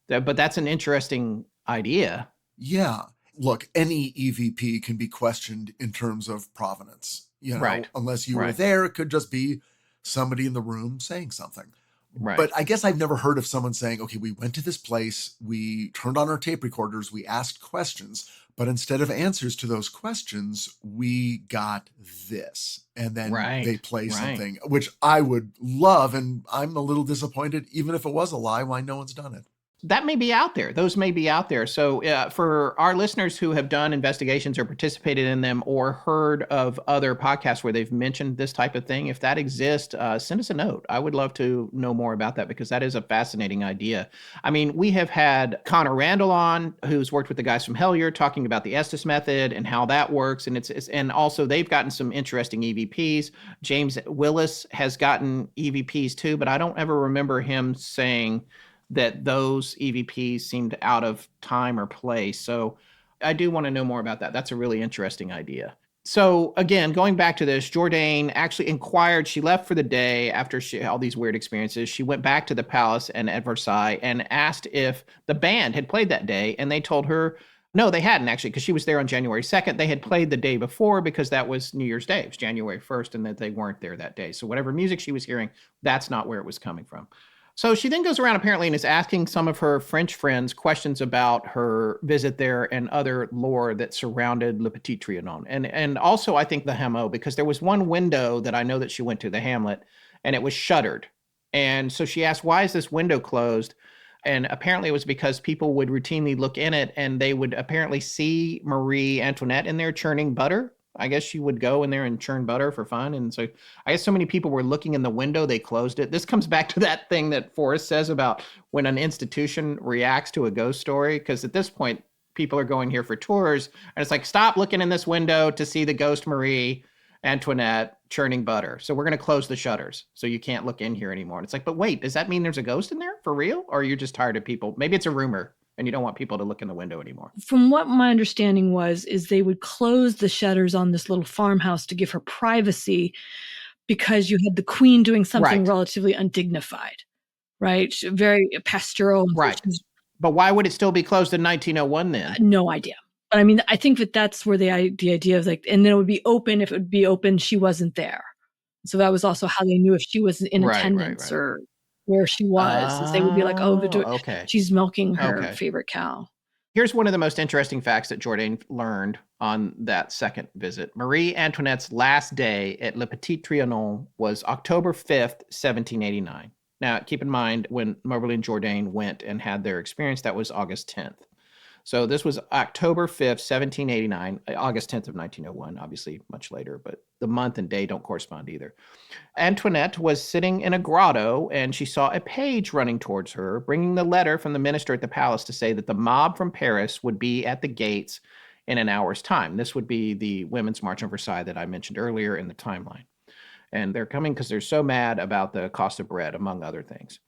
Speaker 1: But that's an interesting idea.
Speaker 8: Yeah. Look, any EVP can be questioned in terms of provenance,
Speaker 1: Right.
Speaker 8: Unless you were there, it could just be somebody in the room saying something.
Speaker 1: Right.
Speaker 8: But I guess I've never heard of someone saying, okay, we went to this place, we turned on our tape recorders, we asked questions, but instead of answers to those questions, we got this. And then they play something, which I would love. And I'm a little disappointed, even if it was a lie, why no one's done it.
Speaker 1: That may be out there. Those may be out there. So for our listeners who have done investigations or participated in them or heard of other podcasts where they've mentioned this type of thing, if that exists, send us a note. I would love to know more about that because that is a fascinating idea. I mean, we have had Connor Randall on, who's worked with the guys from Hellier, talking about the Estes method and how that works. And and also they've gotten some interesting EVPs. James Willis has gotten EVPs too, but I don't ever remember him saying that those EVPs seemed out of time or place. So I do want to know more about that. That's a really interesting idea. So again, going back to this, Jourdain actually inquired. She left for the day after all these weird experiences. She went back to the palace and at Versailles and asked if the band had played that day. And they told her, no, they hadn't actually, because she was there on January 2nd. They had played the day before because that was New Year's Day. It was January 1st and that they weren't there that day. So whatever music she was hearing, that's not where it was coming from. So she then goes around apparently and is asking some of her French friends questions about her visit there and other lore that surrounded Le Petit Trianon. And also I think the Hameau, because there was one window that I know that she went to, the Hamlet, and it was shuttered. And so she asked, why is this window closed? And apparently it was because people would routinely look in it and they would apparently see Marie Antoinette in there churning butter. I guess she would go in there and churn butter for fun. And so I guess so many people were looking in the window, they closed it. This comes back to that thing that Forrest says about when an institution reacts to a ghost story. Because at this point, people are going here for tours. And it's like, stop looking in this window to see the ghost Marie Antoinette churning butter. So we're going to close the shutters. So you can't look in here anymore. And it's like, but wait, does that mean there's a ghost in there for real? Or are you just tired of people? Maybe it's a rumor. And you don't want people to look in the window anymore.
Speaker 4: From what my understanding is they would close the shutters on this little farmhouse to give her privacy because you had the queen doing something relatively undignified, right? Very pastoral.
Speaker 1: Right. But why would it still be closed in 1901 then?
Speaker 4: No idea. But I mean, I think that's where the idea of like, and then it would be open. If it would be open, she wasn't there. So that was also how they knew if she was in attendance or where she was. They would be like, oh, she's milking her favorite cow.
Speaker 1: Here's one of the most interesting facts that Jourdain learned on that second visit. Marie Antoinette's last day at Le Petit Trianon was October 5th, 1789. Now, keep in mind, when Moberly and Jourdain went and had their experience, that was August 10th. So this was October 5th, 1789, August 10th of 1901, obviously much later, but the month and day don't correspond either. Antoinette was sitting in a grotto, and she saw a page running towards her, bringing the letter from the minister at the palace to say that the mob from Paris would be at the gates in an hour's time. This would be the Women's March on Versailles that I mentioned earlier in the timeline. And they're coming because they're so mad about the cost of bread, among other things.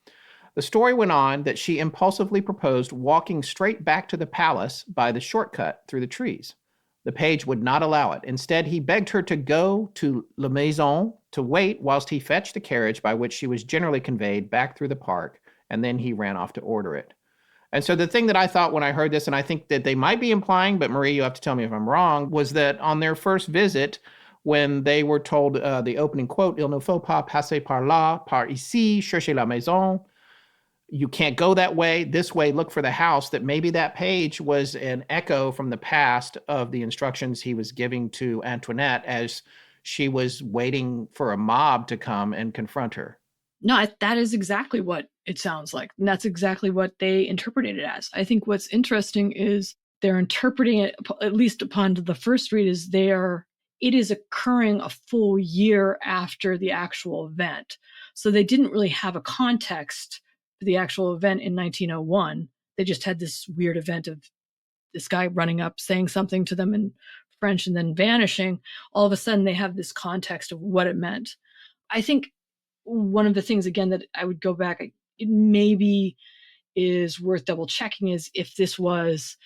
Speaker 1: The story went on that she impulsively proposed walking straight back to the palace by the shortcut through the trees. The page would not allow it. Instead, he begged her to go to La Maison to wait whilst he fetched the carriage by which she was generally conveyed back through the park, and then he ran off to order it. And so the thing that I thought when I heard this, and I think that they might be implying, but Marie, you have to tell me if I'm wrong, was that on their first visit, when they were told the opening quote, "Il ne faut pas passer par là, par ici, cherchez la maison," you can't go that way, this way, look for the house, that maybe that page was an echo from the past of the instructions he was giving to Antoinette as she was waiting for a mob to come and confront her.
Speaker 4: No, that is exactly what it sounds like. And that's exactly what they interpreted it as. I think what's interesting is they're interpreting it, at least upon the first read, is it is occurring a full year after the actual event. So they didn't really have a context for the actual event in 1901. They just had this weird event of this guy running up, saying something to them in French and then vanishing. All of a sudden, they have this context of what it meant. I think one of the things, again, that I would go back, it maybe is worth double checking is if this was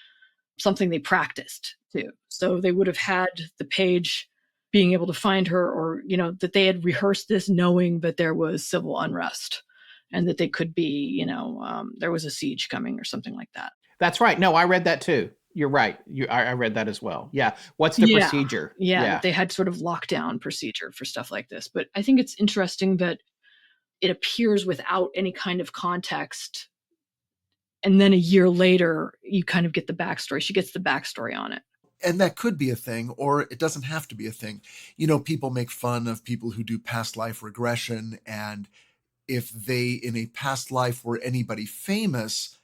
Speaker 4: something they practiced too. So they would have had the page being able to find her, or, that they had rehearsed this knowing that there was civil unrest and that they could be, there was a siege coming or something like that.
Speaker 1: That's right. No, I read that too. You're right. I read that as well. Yeah. What's the procedure?
Speaker 4: Yeah. They had sort of lockdown procedure for stuff like this. But I think it's interesting that it appears without any kind of context. And then a year later, you kind of get the backstory. She gets the backstory on it.
Speaker 8: And that could be a thing, or it doesn't have to be a thing. People make fun of people who do past life regression, and if they in a past life were anybody famous,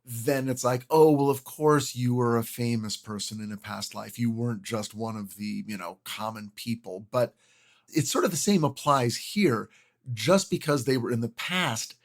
Speaker 8: then it's like, oh, well, of course you were a famous person in a past life. You weren't just one of the, common people. But it's sort of the same applies here. Just because they were in the past,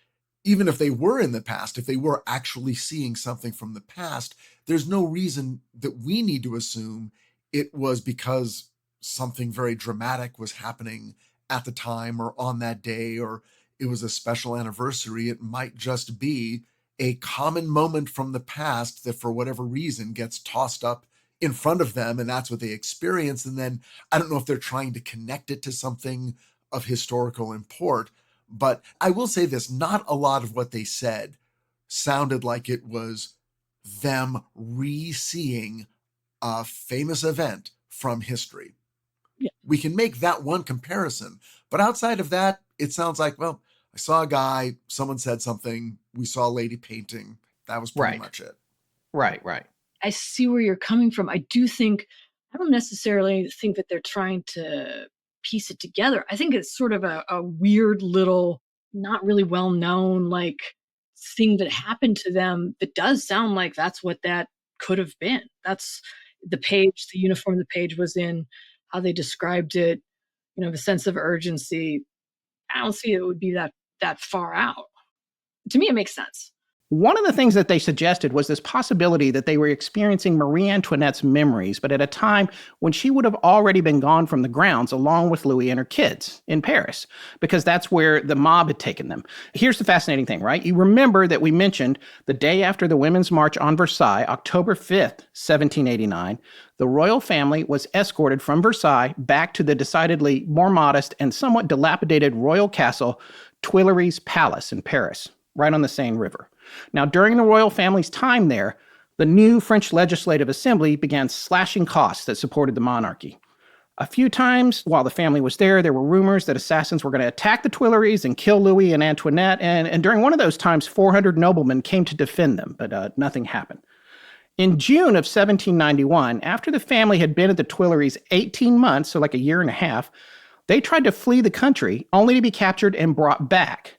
Speaker 8: even if they were in the past, if they were actually seeing something from the past, there's no reason that we need to assume it was because something very dramatic was happening at the time or on that day, or it was a special anniversary. It might just be a common moment from the past that for whatever reason gets tossed up in front of them, and that's what they experience. And then I don't know if they're trying to connect it to something of historical import, but I will say this, not a lot of what they said sounded like it was them re-seeing a famous event from history.
Speaker 4: Yeah.
Speaker 8: We can make that one comparison, but outside of that, it sounds like, well, I saw a guy, someone said something, we saw a lady painting. That was pretty much it.
Speaker 1: Right.
Speaker 4: I see where you're coming from. I don't necessarily think that they're trying to piece it together. I think it's sort of a weird little, not really well-known, thing that happened to them that does sound like that's what that could have been. That's the page, the uniform the page was in, how they described it, the sense of urgency. I don't see it would be that far out. To me, it makes sense.
Speaker 1: One of the things that they suggested was this possibility that they were experiencing Marie Antoinette's memories, but at a time when she would have already been gone from the grounds along with Louis and her kids in Paris, because that's where the mob had taken them. Here's the fascinating thing, right? You remember that we mentioned the day after the Women's March on Versailles, October 5th, 1789, the royal family was escorted from Versailles back to the decidedly more modest and somewhat dilapidated royal castle, Tuileries Palace in Paris, right on the Seine River. Now, during the royal family's time there, the new French Legislative Assembly began slashing costs that supported the monarchy. A few times while the family was there were rumors that assassins were going to attack the Tuileries and kill Louis and Antoinette, and during one of those times, 400 noblemen came to defend them, but nothing happened. In June of 1791, after the family had been at the Tuileries 18 months, so like a year and a half, they tried to flee the country only to be captured and brought back.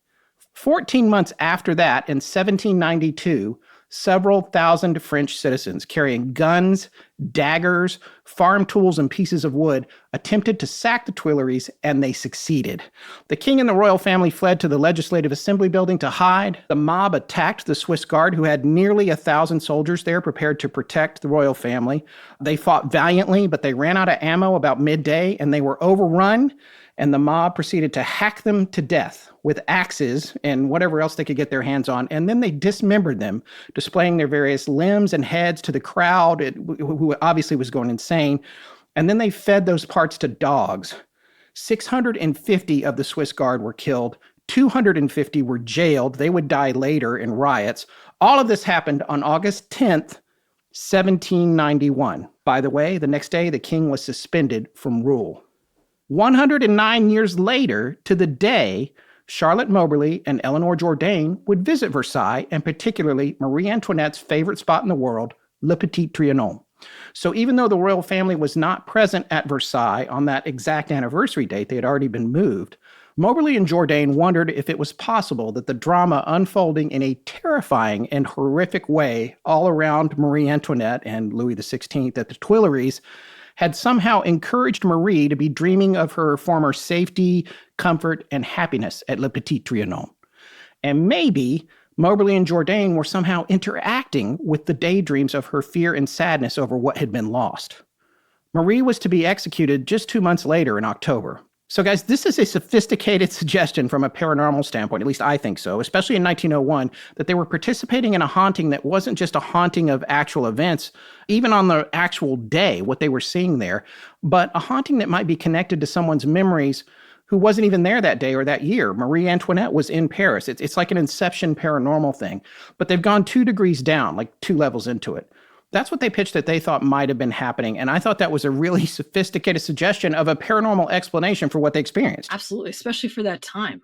Speaker 1: 14 months after that, in 1792, several thousand French citizens carrying guns, daggers, farm tools, and pieces of wood attempted to sack the Tuileries, and they succeeded. The king and the royal family fled to the Legislative Assembly building to hide. The mob attacked the Swiss Guard, who had nearly 1,000 soldiers there prepared to protect the royal family. They fought valiantly, but they ran out of ammo about midday, and they were overrun, and the mob proceeded to hack them to death with axes and whatever else they could get their hands on. And then they dismembered them, displaying their various limbs and heads to the crowd, who obviously was going insane. And then they fed those parts to dogs. 650 of the Swiss Guard were killed. 250 were jailed. They would die later in riots. All of this happened on August 10th, 1791. By the way, the next day, the king was suspended from rule. 109 years later, to the day, Charlotte Moberly and Eleanor Jourdain would visit Versailles, and particularly Marie Antoinette's favorite spot in the world, Le Petit Trianon. So even though the royal family was not present at Versailles on that exact anniversary date, they had already been moved, Moberly and Jourdain wondered if it was possible that the drama unfolding in a terrifying and horrific way all around Marie Antoinette and Louis XVI at the Tuileries had somehow encouraged Marie to be dreaming of her former safety, comfort, and happiness at Le Petit Trianon. And maybe Moberly and Jourdain were somehow interacting with the daydreams of her fear and sadness over what had been lost. Marie was to be executed just 2 months later in October. So guys, this is a sophisticated suggestion from a paranormal standpoint, at least I think so, especially in 1901, that they were participating in a haunting that wasn't just a haunting of actual events, even on the actual day, what they were seeing there, but a haunting that might be connected to someone's memories who wasn't even there that day or that year. Marie Antoinette was in Paris. It's like an Inception paranormal thing, but they've gone 2 degrees down, like 2 levels into it. That's what they pitched that they thought might have been happening. And I thought that was a really sophisticated suggestion of a paranormal explanation for what they experienced.
Speaker 4: Absolutely, especially for that time.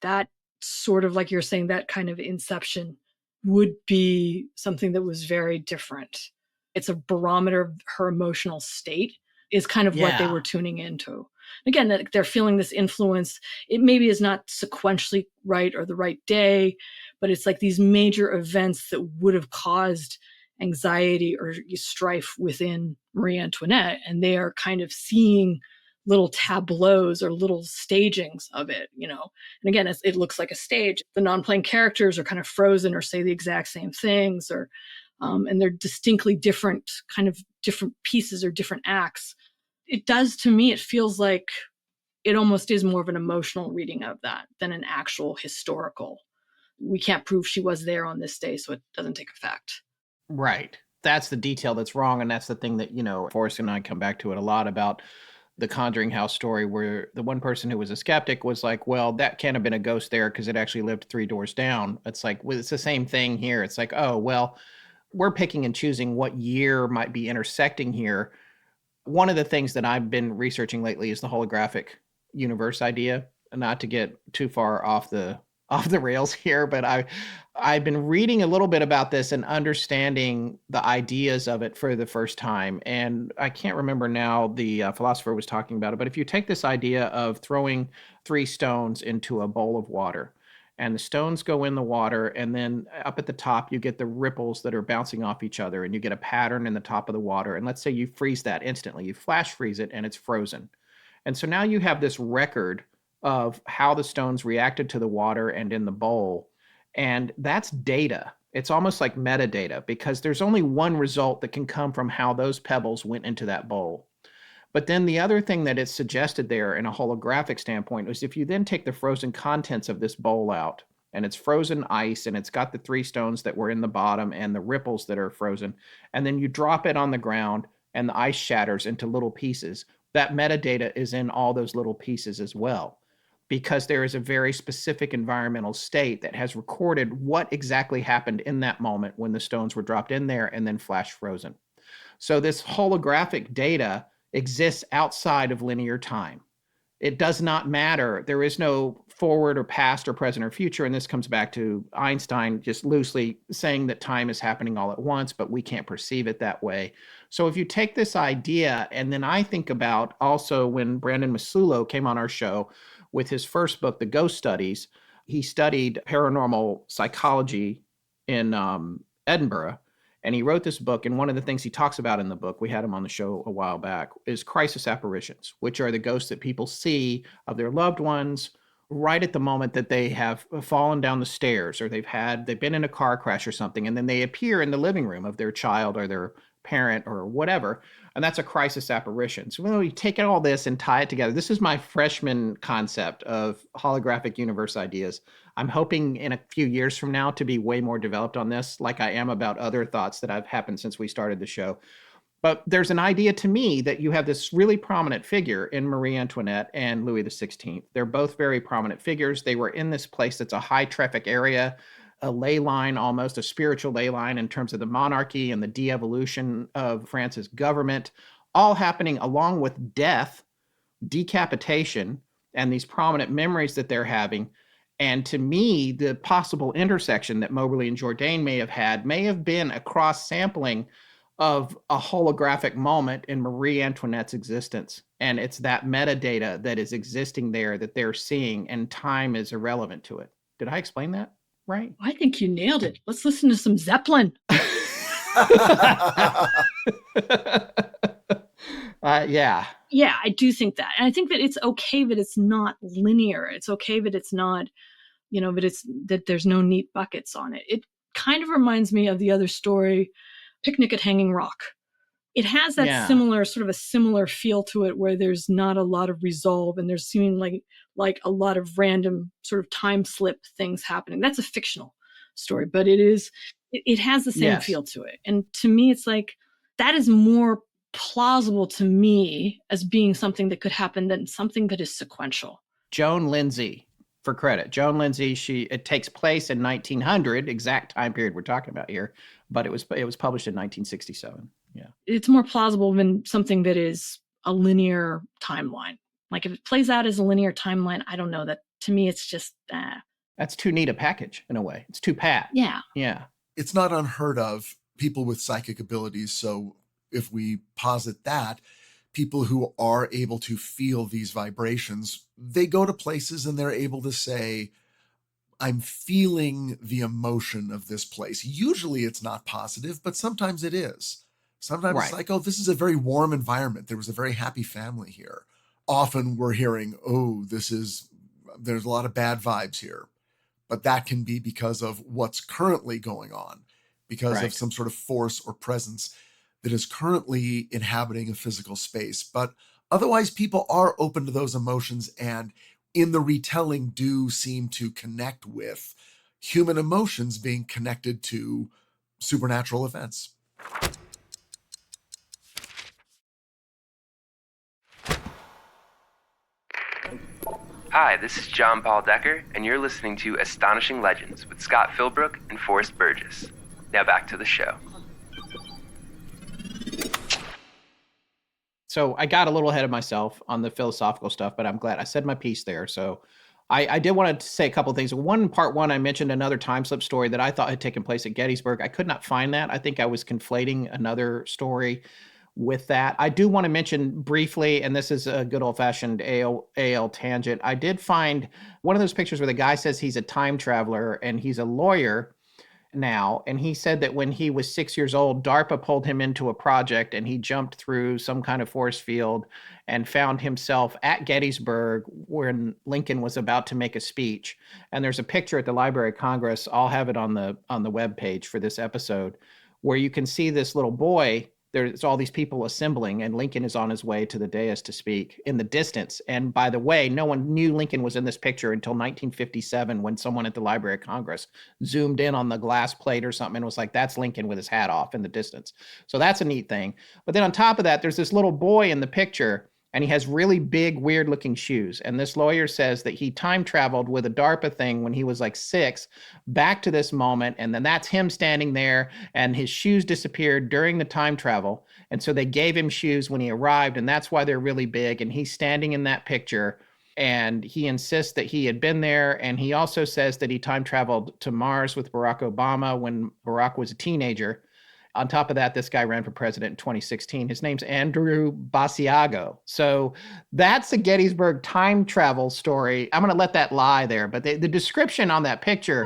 Speaker 4: That sort of, like you're saying, that kind of inception would be something that was very different. It's a barometer of her emotional state is kind of what they were tuning into. Again, that they're feeling this influence. It maybe is not sequentially right or the right day, but it's like these major events that would have caused anxiety or strife within Marie Antoinette, and they are kind of seeing little tableaus or little stagings of it, you know. And again, it looks like a stage. The non-playing characters are kind of frozen or say the exact same things, or and they're distinctly different pieces or different acts. It does, to me, it feels like it almost is more of an emotional reading of that than an actual historical. We can't prove she was there on this day, so it doesn't take effect.
Speaker 1: Right. That's the detail that's wrong. And that's the thing that, Forrest and I come back to it a lot about the Conjuring House story, where the one person who was a skeptic was like, well, that can't have been a ghost there because it actually lived 3 doors down. It's like, well, it's the same thing here. It's like, oh, well, we're picking and choosing what year might be intersecting here. One of the things that I've been researching lately is the holographic universe idea. Not to get too far off the rails here, but I've been reading a little bit about this and understanding the ideas of it for the first time. And I can't remember now, the philosopher was talking about it, but if you take this idea of throwing 3 stones into a bowl of water, and the stones go in the water, and then up at the top, you get the ripples that are bouncing off each other, and you get a pattern in the top of the water. And let's say you freeze that instantly, you flash freeze it, and it's frozen. And so now you have this record of how the stones reacted to the water and in the bowl. And that's data. It's almost like metadata, because there's only one result that can come from how those pebbles went into that bowl. But then the other thing that is suggested there in a holographic standpoint is if you then take the frozen contents of this bowl out, and it's frozen ice, and it's got the 3 stones that were in the bottom and the ripples that are frozen, and then you drop it on the ground and the ice shatters into little pieces, that metadata is in all those little pieces as well, because there is a very specific environmental state that has recorded what exactly happened in that moment when the stones were dropped in there and then flash frozen. So this holographic data exists outside of linear time. It does not matter. There is no forward or past or present or future. And this comes back to Einstein just loosely saying that time is happening all at once, but we can't perceive it that way. So if you take this idea, and then I think about also when Brandon Masulo came on our show with his first book, The Ghost Studies, he studied paranormal psychology in Edinburgh. And he wrote this book, and one of the things he talks about in the book, we had him on the show a while back, is crisis apparitions, which are the ghosts that people see of their loved ones right at the moment that they have fallen down the stairs, or they've been in a car crash or something, and then they appear in the living room of their child or their parent or whatever, and that's a crisis apparition. So when we take all this and tie it together, this is my freshman concept of holographic universe ideas. I'm hoping in a few years from now to be way more developed on this, like I am about other thoughts that have happened since we started the show. But there's an idea to me that you have this really prominent figure in Marie Antoinette and Louis XVI. They're both very prominent figures. They were in this place that's a high traffic area, a ley line, almost a spiritual ley line in terms of the monarchy and the de-evolution of France's government, all happening along with death, decapitation, and these prominent memories that they're having. And to me, the possible intersection that Moberly and Jourdain may have been a cross-sampling of a holographic moment in Marie Antoinette's existence. And it's that metadata that is existing there that they're seeing, and time is irrelevant to it. Did I explain that right?
Speaker 4: I think you nailed it. Let's listen to some Zeppelin.
Speaker 1: Yeah.
Speaker 4: Yeah, I do think that. And I think that it's okay that it's not linear. It's okay that it's not, that there's no neat buckets on it. It kind of reminds me of the other story, Picnic at Hanging Rock. It has that similar feel to it, where there's not a lot of resolve and there's seeming like a lot of random sort of time slip things happening. That's a fictional story, but it has the same feel to it. And to me, it's like, that is more plausible to me as being something that could happen than something that is sequential.
Speaker 1: Joan Lindsay, for credit. Joan Lindsay, it takes place in 1900, exact time period we're talking about here, but it was published in 1967. Yeah.
Speaker 4: It's more plausible than something that is a linear timeline. Like if it plays out as a linear timeline, I don't know, that to me it's just
Speaker 1: That's too neat a package in a way. It's too pat.
Speaker 4: Yeah.
Speaker 1: Yeah.
Speaker 8: It's not unheard of, people with psychic abilities. So if we posit that, people who are able to feel these vibrations, they go to places and they're able to say, I'm feeling the emotion of this place. Usually it's not positive, but sometimes it is. Sometimes It's like, oh, this is a very warm environment. There was a very happy family here. Often we're hearing, oh, there's a lot of bad vibes here. But that can be because of what's currently going on, because of some sort of force or presence that is currently inhabiting a physical space. But otherwise, people are open to those emotions, and in the retelling do seem to connect with human emotions being connected to supernatural events.
Speaker 9: Hi, this is John Paul Decker, and you're listening to Astonishing Legends with Scott Philbrook and Forrest Burgess. Now back to the show.
Speaker 1: So I got a little ahead of myself on the philosophical stuff, but I'm glad I said my piece there. So I did want to say a couple of things. Part one, I mentioned another time slip story that I thought had taken place at Gettysburg. I could not find that. I think I was conflating another story with that. I do want to mention briefly, and this is a good old-fashioned AL tangent. I did find one of those pictures where the guy says he's a time traveler and he's a lawyer now, and he said that when he was 6 years old, DARPA pulled him into a project and he jumped through some kind of force field and found himself at Gettysburg when Lincoln was about to make a speech. And there's a picture at the Library of Congress, I'll have it on the webpage for this episode, where you can see this little boy. There's all these people assembling, and Lincoln is on his way to the dais to speak in the distance. And by the way, no one knew Lincoln was in this picture until 1957, when someone at the Library of Congress zoomed in on the glass plate or something and was like, that's Lincoln with his hat off in the distance. So that's a neat thing. But then on top of that, there's this little boy in the picture, and he has really big, weird looking shoes. And this lawyer says that he time traveled with a DARPA thing when he was like 6 back to this moment. And then that's him standing there, and his shoes disappeared during the time travel. And so they gave him shoes when he arrived, and that's why they're really big. And he's standing in that picture And he insists that he had been there. And he also says that he time traveled to Mars with Barack Obama when Barack was a teenager. On top of that, this guy ran for president in 2016. His name's Andrew Basiago. So that's a Gettysburg time travel story. I'm going to let that lie there. But the description on that picture,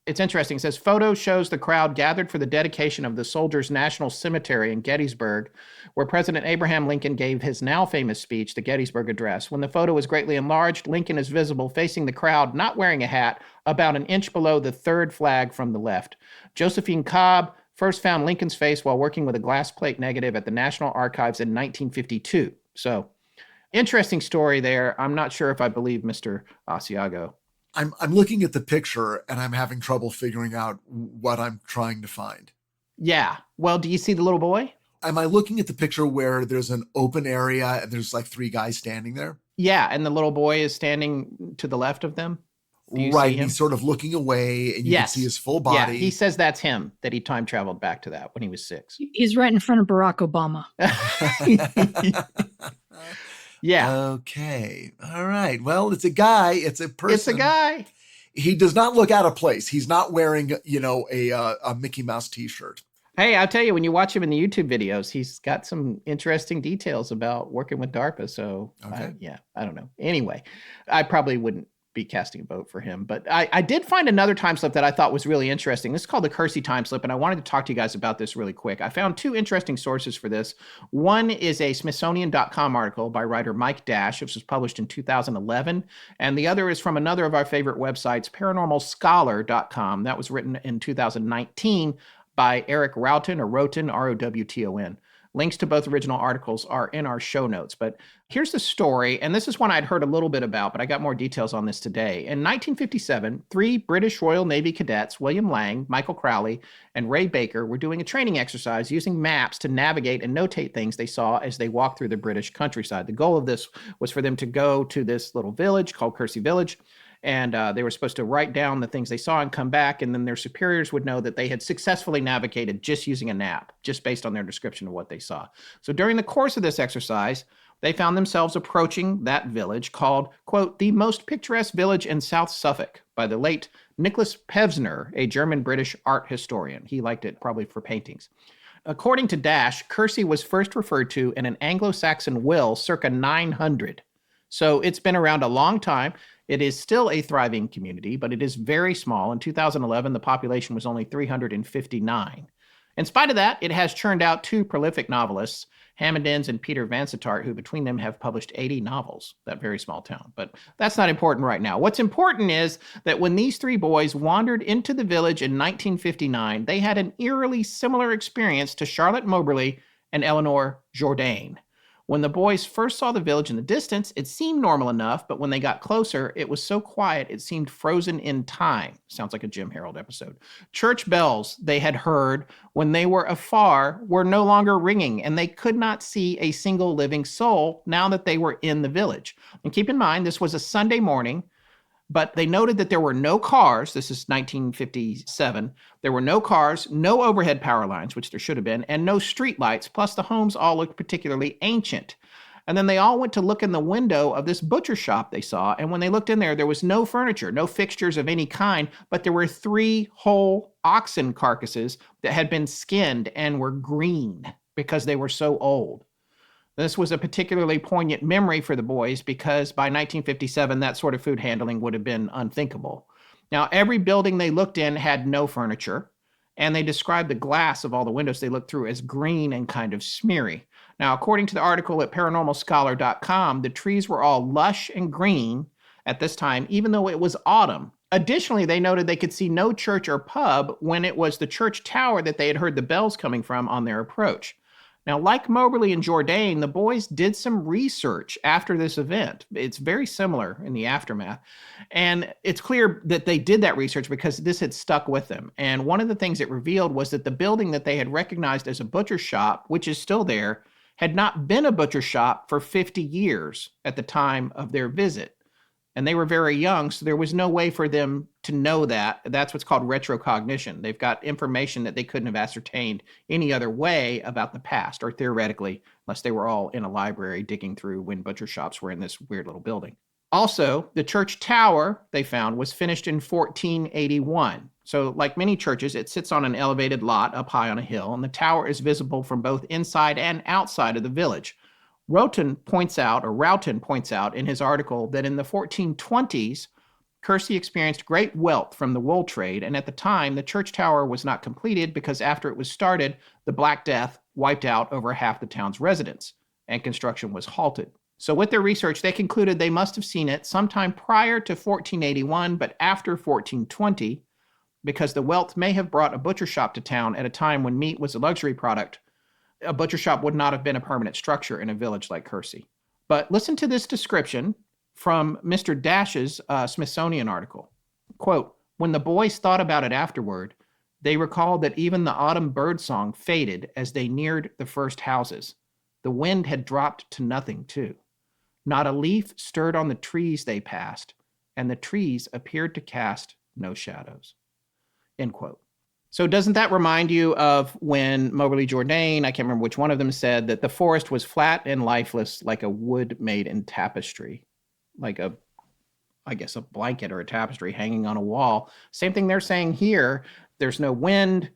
Speaker 1: it's interesting. It says, photo shows the crowd gathered for the dedication of the Soldiers' National Cemetery in Gettysburg, where President Abraham Lincoln gave his now famous speech, the Gettysburg Address. When the photo is greatly enlarged, Lincoln is visible facing the crowd, not wearing a hat, about an inch below the third flag from the left. Josephine Cobb first found Lincoln's face while working with a glass plate negative at the National Archives in 1952. So, interesting story there. I'm not sure if I believe Mr. Asiago.
Speaker 7: I'm looking at the picture and I'm having trouble figuring out what I'm trying to find.
Speaker 1: Yeah. Well, do you see the little boy?
Speaker 7: Am I looking at the picture where there's an open area and there's like three guys standing there?
Speaker 1: Yeah, and the little boy is standing to the left of them.
Speaker 7: Right, he's sort of looking away, and you can see his full body.
Speaker 1: Yeah, he says that's him, that he time traveled back to that when he was 6.
Speaker 4: He's right in front of Barack Obama.
Speaker 1: Yeah.
Speaker 7: Okay. All right. Well, it's a guy. It's a person.
Speaker 1: It's a guy.
Speaker 7: He does not look out of place. He's not wearing, a Mickey Mouse t-shirt.
Speaker 1: Hey, I'll tell you, when you watch him in the YouTube videos, he's got some interesting details about working with DARPA. So,
Speaker 7: okay.
Speaker 1: I don't know. Anyway, I probably wouldn't be casting a vote for him. But I did find another time slip that I thought was really interesting. This is called the Kersey time slip, and I wanted to talk to you guys about this really quick. I found 2 interesting sources for this. One is a Smithsonian.com article by writer Mike Dash, which was published in 2011, and the other is from another of our favorite websites, ParanormalScholar.com. That was written in 2019 by Eric Roughton, or Roughton, R-O-W-T-O-N. Links to both original articles are in our show notes. But here's the story, and this is one I'd heard a little bit about, but I got more details on this today. In 1957, 3 British Royal Navy cadets, William Lang, Michael Crowley, and Ray Baker, were doing a training exercise using maps to navigate and notate things they saw as they walked through the British countryside. The goal of this was for them to go to this little village called Kersey Village, and they were supposed to write down the things they saw and come back, and then their superiors would know that they had successfully navigated just using a map, just based on their description of what they saw. So during the course of this exercise, they found themselves approaching that village called, quote, the most picturesque village in South Suffolk, by the late Nicholas Pevsner, a German-British art historian. He liked it probably for paintings. According to Dash, Kersey was first referred to in an Anglo-Saxon will circa 900. So it's been around a long time. It is still a thriving community, but it is very small. In 2011, the population was only 359. In spite of that, it has churned out 2 prolific novelists, Hammond Innes and Peter Vansittart, who between them have published 80 novels, that very small town. But that's not important right now. What's important is that when these 3 boys wandered into the village in 1959, they had an eerily similar experience to Charlotte Moberly and Eleanor Jourdain. When the boys first saw the village in the distance, it seemed normal enough, but when they got closer, it was so quiet it seemed frozen in time. Sounds like a Jim Harold episode. Church bells they had heard when they were afar were no longer ringing, and they could not see a single living soul now that they were in the village. And keep in mind, this was a Sunday morning, but they noted that there were no cars. This is 1957. There were no cars, no overhead power lines, which there should have been, and no street lights. Plus, the homes all looked particularly ancient. And then they all went to look in the window of this butcher shop they saw. And when they looked in there, there was no furniture, no fixtures of any kind, but there were 3 whole oxen carcasses that had been skinned and were green because they were so old. This was a particularly poignant memory for the boys because by 1957, that sort of food handling would have been unthinkable. Now, every building they looked in had no furniture, and they described the glass of all the windows they looked through as green and kind of smeary. Now, according to the article at ParanormalScholar.com, the trees were all lush and green at this time, even though it was autumn. Additionally, they noted they could see no church or pub when it was the church tower that they had heard the bells coming from on their approach. Now, like Moberly and Jourdain, the boys did some research after this event. It's very similar in the aftermath. And it's clear that they did that research because this had stuck with them. And one of the things it revealed was that the building that they had recognized as a butcher shop, which is still there, had not been a butcher shop for 50 years at the time of their visit. And they were very young, so there was no way for them to know that. That's what's called retrocognition. They've got information that they couldn't have ascertained any other way about the past, or theoretically, unless they were all in a library digging through when butcher shops were in this weird little building. Also, the church tower they found was finished in 1481. So, like many churches, it sits on an elevated lot up high on a hill, and the tower is visible from both inside and outside of the village. Rowton points out in his article that in the 1420s, Kersey experienced great wealth from the wool trade, and at the time, the church tower was not completed because after it was started, the Black Death wiped out over half the town's residents, and construction was halted. So with their research, they concluded they must have seen it sometime prior to 1481, but after 1420, because the wealth may have brought a butcher shop to town at a time when meat was a luxury product. A butcher shop would not have been a permanent structure in a village like Kersey. But listen to this description from Mr. Dash's Smithsonian article. Quote, when the boys thought about it afterward, they recalled that even the autumn bird song faded as they neared the first houses. The wind had dropped to nothing, too. Not a leaf stirred on the trees they passed, and the trees appeared to cast no shadows. End quote. So doesn't that remind you of when Moberly Jourdain, I can't remember which one of them, said that the forest was flat and lifeless like a wood made in tapestry, like a blanket or a tapestry hanging on a wall. Same thing they're saying here. There's no wind.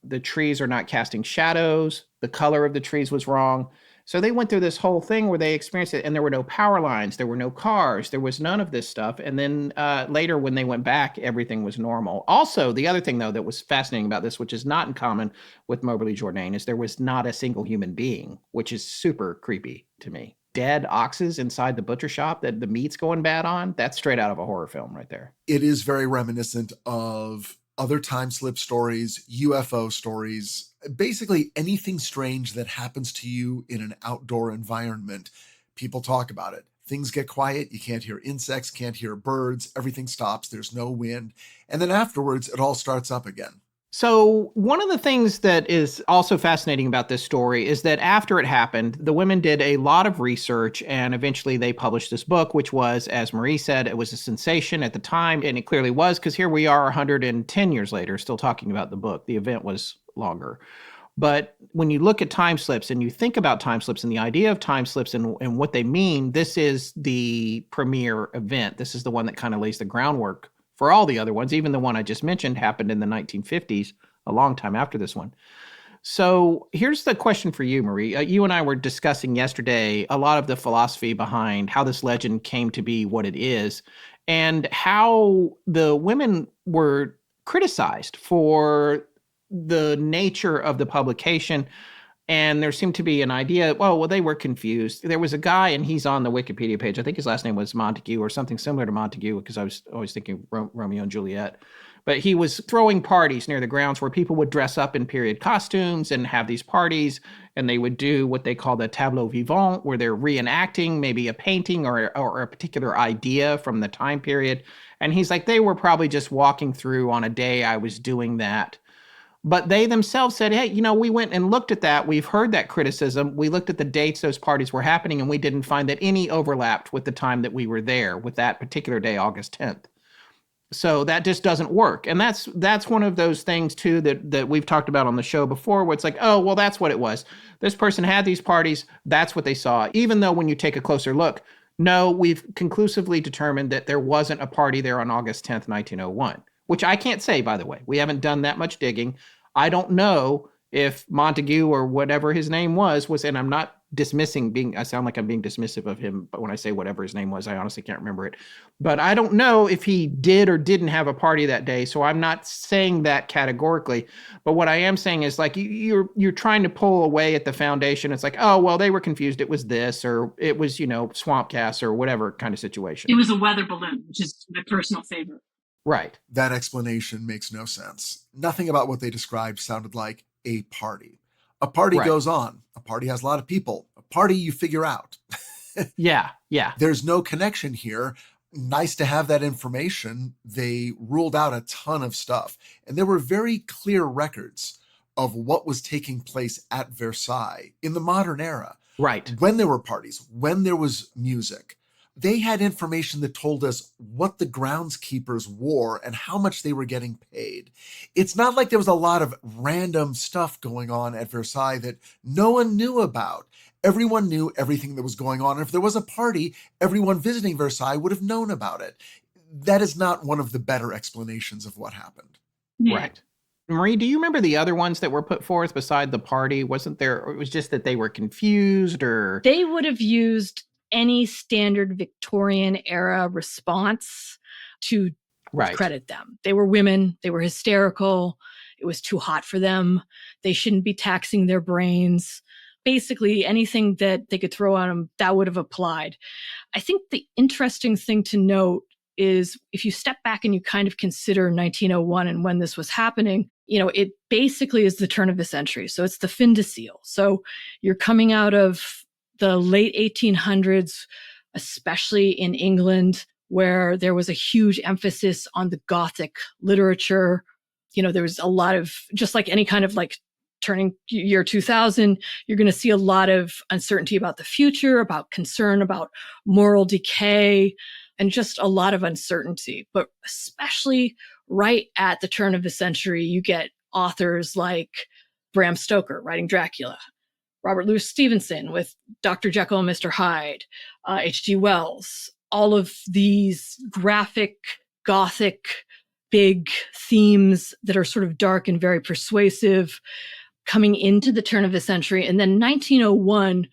Speaker 1: The trees are not casting shadows. The color of the trees was wrong. So they went through this whole thing where they experienced it, and there were no power lines, there were no cars, there was none of this stuff. And then later when they went back, everything was normal. Also, the other thing, though, that was fascinating about this, which is not in common with Moberly Jourdain, is there was not a single human being, which is super creepy to me. Dead oxes inside the butcher shop that the meat's going bad on, that's straight out of a horror film right there.
Speaker 8: It is very reminiscent of other time slip stories, UFO stories, basically anything strange that happens to you in an outdoor environment. People talk about it. Things get quiet. You can't hear insects, can't hear birds. Everything stops. There's no wind. And then afterwards, it all starts up again.
Speaker 1: So one of the things that is also fascinating about this story is that after it happened, the women did a lot of research and eventually they published this book, which was, as Marie said, it was a sensation at the time. And it clearly was, because here we are 110 years later, still talking about the book. The event was longer. But when you look at time slips and you think about time slips and the idea of time slips and what they mean, this is the premier event. This is the one that kind of lays the groundwork for all the other ones. Even the one I just mentioned happened in the 1950s, a long time after this one. So here's the question for you, Marie. You and I were discussing yesterday a lot of the philosophy behind how this legend came to be what it is and how the women were criticized for the nature of the publication. And there seemed to be an idea, well, they were confused. There was a guy, and he's on the Wikipedia page. I think his last name was Montague or something similar to Montague, because I was always thinking Romeo and Juliet. But he was throwing parties near the grounds where people would dress up in period costumes and have these parties, and they would do what they call the tableau vivant, where they're reenacting maybe a painting or a particular idea from the time period. And he's like, they were probably just walking through on a day I was doing that. But they themselves said, hey, we went and looked at that. We've heard that criticism. We looked at the dates those parties were happening, and we didn't find that any overlapped with the time that we were there with that particular day, August 10th. So that just doesn't work. And that's one of those things, too, that we've talked about on the show before, where it's like, oh, well, that's what it was. This person had these parties. That's what they saw. Even though when you take a closer look, no, we've conclusively determined that there wasn't a party there on August 10th, 1901, which I can't say, by the way. We haven't done that much digging. I don't know if Montague or whatever his name was, and I'm not dismissing I sound like I'm being dismissive of him, but when I say whatever his name was, I honestly can't remember it. But I don't know if he did or didn't have a party that day, so I'm not saying that categorically. But what I am saying is, like, you're trying to pull away at the foundation. It's like, oh, well, they were confused. It was this, or it was, swamp gas or whatever kind of situation.
Speaker 11: It was a weather balloon, which is my personal favorite.
Speaker 1: Right.
Speaker 8: That explanation makes no sense. Nothing about what they described sounded like a party. A party goes on. A party has a lot of people. A party you figure out.
Speaker 1: Yeah.
Speaker 8: There's no connection here. Nice to have that information. They ruled out a ton of stuff. And there were very clear records of what was taking place at Versailles in the modern era.
Speaker 1: Right.
Speaker 8: When there were parties, when there was music. They had information that told us what the groundskeepers wore and how much they were getting paid. It's not like there was a lot of random stuff going on at Versailles that no one knew about.
Speaker 7: Everyone knew everything that was going on. And if there was a party, everyone visiting Versailles would have known about it. That is not one of the better explanations of what happened.
Speaker 11: Yeah.
Speaker 1: Right. Marie, do you remember the other ones that were put forth beside the party? Wasn't there, or it was just that they were confused, or?
Speaker 4: They would have used any standard Victorian era response to credit them. They were women. They were hysterical. It was too hot for them. They shouldn't be taxing their brains. Basically, anything that they could throw on them, that would have applied. I think the interesting thing to note is if you step back and you kind of consider 1901 and when this was happening, it basically is the turn of the century. So it's the fin de siècle. So you're coming out of the late 1800s, especially in England, where there was a huge emphasis on the Gothic literature. There was a lot of, just like any kind of like turning year 2000, you're going to see a lot of uncertainty about the future, about concern about moral decay, and just a lot of uncertainty. But especially right at the turn of the century, you get authors like Bram Stoker writing Dracula, Robert Louis Stevenson with Dr. Jekyll and Mr. Hyde, H.G. Wells, all of these graphic, Gothic, big themes that are sort of dark and very persuasive coming into the turn of the century. And then 1901,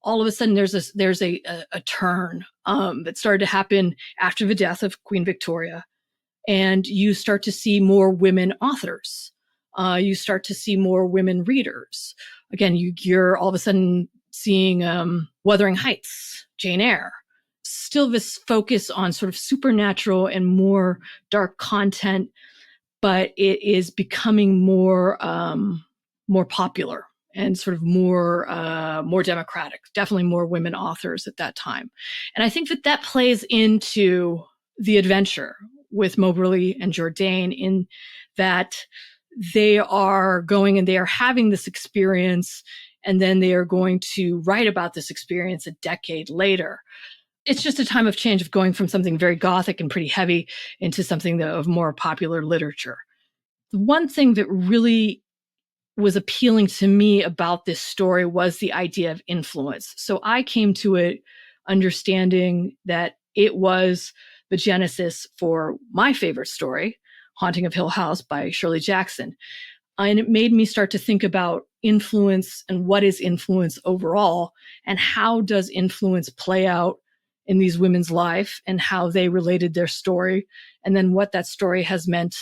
Speaker 4: all of a sudden there's a turn that started to happen after the death of Queen Victoria. And you start to see more women authors. You start to see more women readers. Again, you're all of a sudden seeing Wuthering Heights, Jane Eyre. Still this focus on sort of supernatural and more dark content, but it is becoming more popular and sort of more democratic. Definitely more women authors at that time. And I think that plays into the adventure with Moberly and Jourdain, in that they are going and they are having this experience, and then they are going to write about this experience a decade later. It's just a time of change, of going from something very Gothic and pretty heavy into something of more popular literature. One thing that really was appealing to me about this story was the idea of influence. So I came to it understanding that it was the genesis for my favorite story, Haunting of Hill House by Shirley Jackson. And it made me start to think about influence and what is influence overall, and how does influence play out in these women's life, and how they related their story, and then what that story has meant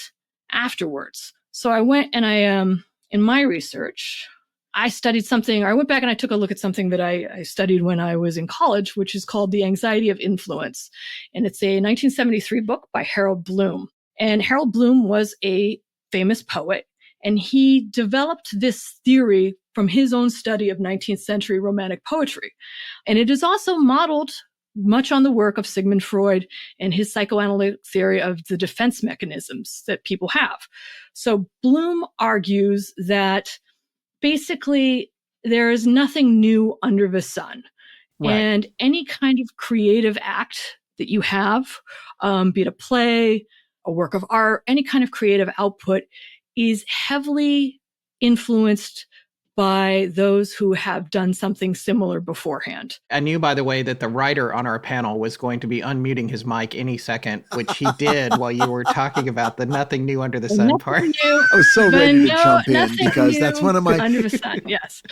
Speaker 4: afterwards. So I went and in my research, I studied something, or I went back and I took a look at something that I studied when I was in college, which is called The Anxiety of Influence. And it's a 1973 book by Harold Bloom. And Harold Bloom was a famous poet, and he developed this theory from his own study of 19th century Romantic poetry. And it is also modeled much on the work of Sigmund Freud and his psychoanalytic theory of the defense mechanisms that people have. So Bloom argues that basically there is nothing new under the sun. Right. And any kind of creative act that you have, be it a play, a work of art, any kind of creative output, is heavily influenced by those who have done something similar beforehand.
Speaker 1: I knew, by the way, that the writer on our panel was going to be unmuting his mic any second, which he did while you were talking about the nothing new under the sun part.
Speaker 7: I was so ready to jump in, because that's one of my...
Speaker 4: Under the sun, yes.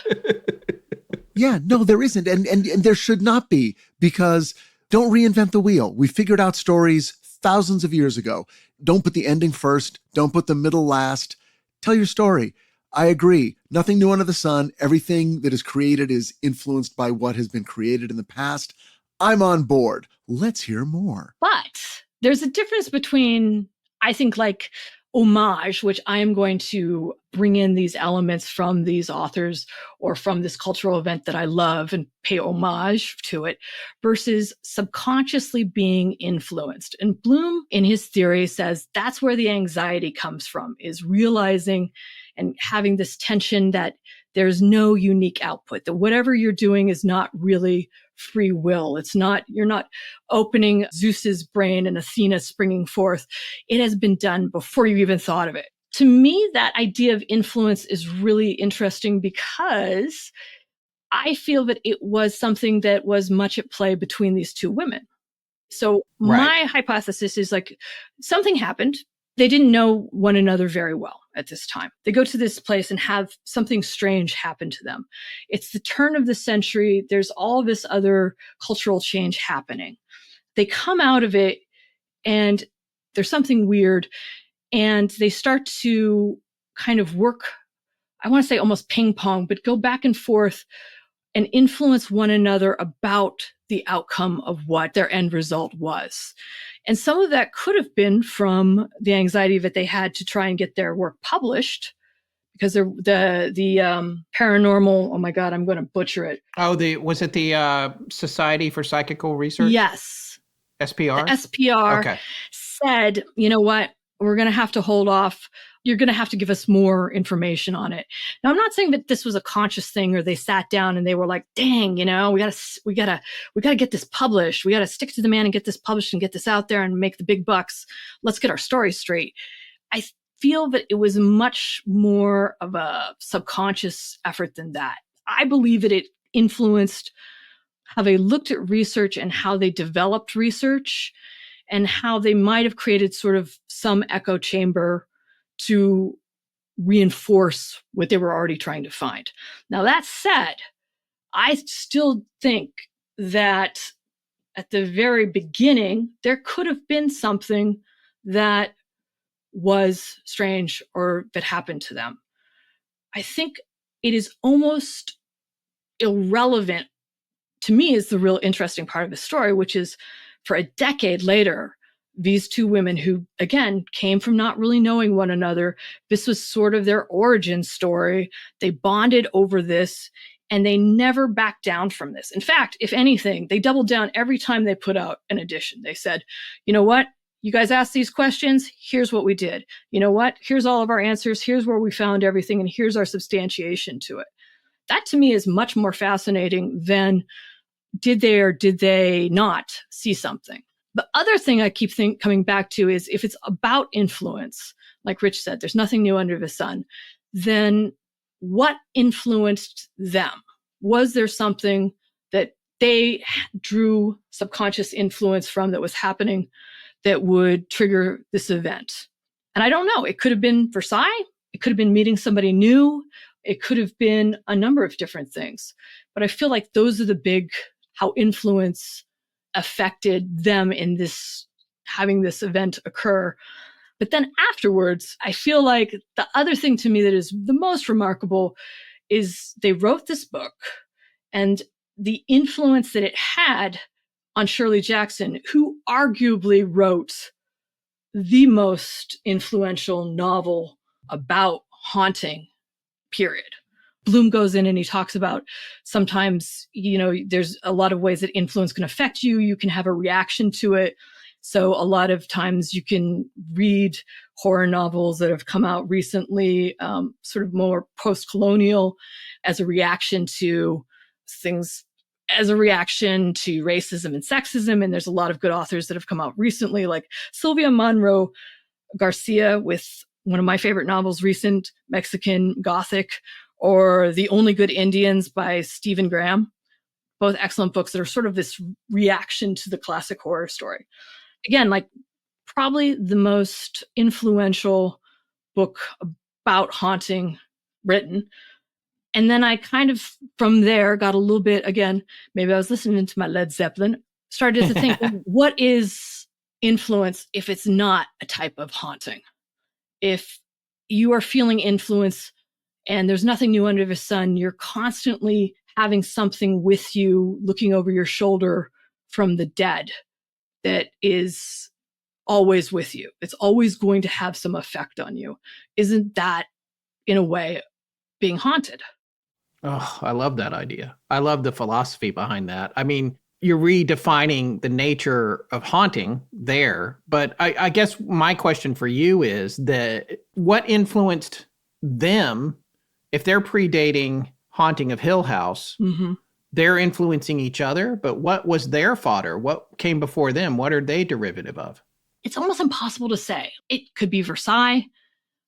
Speaker 7: Yeah, no, there isn't. And there should not be, because don't reinvent the wheel. We figured out stories thousands of years ago. Don't put the ending first. Don't put the middle last. Tell your story. I agree. Nothing new under the sun. Everything that is created is influenced by what has been created in the past. I'm on board. Let's hear more.
Speaker 4: But there's a difference between, I think, like homage, which I am going to bring in these elements from these authors or from this cultural event that I love and pay homage to it, versus subconsciously being influenced. And Bloom, in his theory, says that's where the anxiety comes from, is realizing and having this tension that there's no unique output, that whatever you're doing is not really free will. It's not, you're not opening Zeus's brain and Athena springing forth. It has been done before you even thought of it. To me, that idea of influence is really interesting, because I feel that it was something that was much at play between these two women. So
Speaker 1: Right.
Speaker 4: my hypothesis is like something happened. They didn't know one another very well at this time. They go to this place and have something strange happen to them. It's the turn of the century. There's all this other cultural change happening. They come out of it and there's something weird, and they start to kind of work, I want to say almost ping pong, but go back and forth and influence one another about the outcome of what their end result was. And some of that could have been from the anxiety that they had to try and get their work published, because the paranormal, oh my God, I'm going to butcher it.
Speaker 1: Oh, was it the Society for Psychical Research?
Speaker 4: Yes.
Speaker 1: SPR?
Speaker 4: The SPR
Speaker 1: Okay.
Speaker 4: said, you know what, we're going to have to hold off. You're going to have to give us more information on it. Now, I'm not saying that this was a conscious thing or they sat down and they were like, dang, we gotta get this published. We got to stick to the man and get this published and get this out there and make the big bucks. Let's get our story straight. I feel that it was much more of a subconscious effort than that. I believe that it influenced how they looked at research and how they developed research and how they might have created sort of some echo chamber to reinforce what they were already trying to find. Now, that said, I still think that at the very beginning, there could have been something that was strange or that happened to them. I think it is almost irrelevant, to me, is the real interesting part of the story, which is for a decade later, these two women who, again, came from not really knowing one another. This was sort of their origin story. They bonded over this, and they never backed down from this. In fact, if anything, they doubled down every time they put out an edition. They said, you know what? You guys asked these questions. Here's what we did. You know what? Here's all of our answers. Here's where we found everything. And here's our substantiation to it. That to me is much more fascinating than did they or did they not see something. The other thing I keep coming back to is if it's about influence, like Rich said, there's nothing new under the sun, then what influenced them? Was there something that they drew subconscious influence from that was happening that would trigger this event? And I don't know. It could have been Versailles. It could have been meeting somebody new. It could have been a number of different things. But I feel like those are the big, how influence affected them in this, having this event occur. But then afterwards, I feel like the other thing to me that is the most remarkable is they wrote this book, and the influence that it had on Shirley Jackson, who arguably wrote the most influential novel about haunting, period. Bloom goes in and he talks about sometimes, there's a lot of ways that influence can affect you. You can have a reaction to it. So a lot of times you can read horror novels that have come out recently, sort of more post-colonial, as a reaction to things, as a reaction to racism and sexism. And there's a lot of good authors that have come out recently, like Sylvia Monroe Garcia with one of my favorite novels, recent, Mexican Gothic, or The Only Good Indians by Stephen Graham. Both excellent books that are sort of this reaction to the classic horror story. Again, like probably the most influential book about haunting written. And then I kind of, from there, got a little bit, again, maybe I was listening to my Led Zeppelin, started to think, what is influence if it's not a type of haunting? If you are feeling influence and there's nothing new under the sun, you're constantly having something with you, looking over your shoulder from the dead that is always with you. It's always going to have some effect on you. Isn't that, in a way, being haunted?
Speaker 1: Oh, I love that idea. I love the philosophy behind that. I mean, you're redefining the nature of haunting there. But I guess my question for you is that what influenced them, if they're predating Haunting of Hill House, they're influencing each other, but what was their fodder? What came before them? What are they derivative of?
Speaker 4: It's almost impossible to say. It could be Versailles.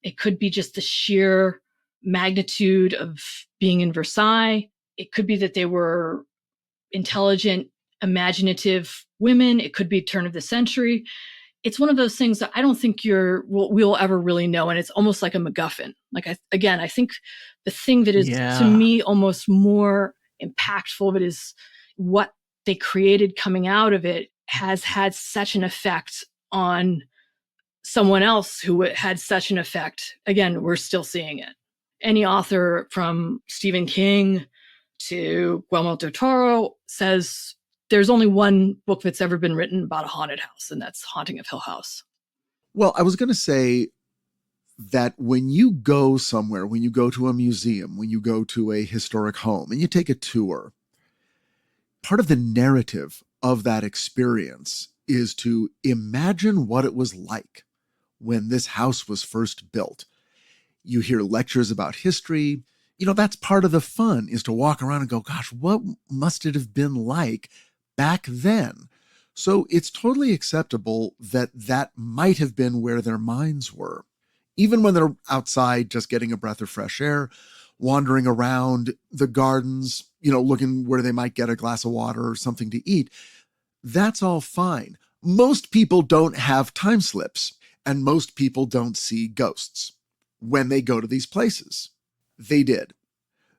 Speaker 4: It could be just the sheer magnitude of being in Versailles. It could be that they were intelligent, imaginative women. It could be turn of the century. It's one of those things that I don't think we'll ever really know. And it's almost like a MacGuffin. Like, I think the thing that is to me almost more impactful of it is what they created coming out of it has had such an effect on someone else who had such an effect. Again, we're still seeing it. Any author from Stephen King to Guillermo del Toro says there's only one book that's ever been written about a haunted house, and that's Haunting of Hill House.
Speaker 8: Well, I was going to say that when you go somewhere, when you go to a museum, when you go to a historic home and you take a tour, part of the narrative of that experience is to imagine what it was like when this house was first built. You hear lectures about history. That's part of the fun, is to walk around and go, gosh, what must it have been like back then? So it's totally acceptable that that might have been where their minds were. Even when they're outside just getting a breath of fresh air, wandering around the gardens, looking where they might get a glass of water or something to eat, that's all fine. Most people don't have time slips, and most people don't see ghosts when they go to these places. They did.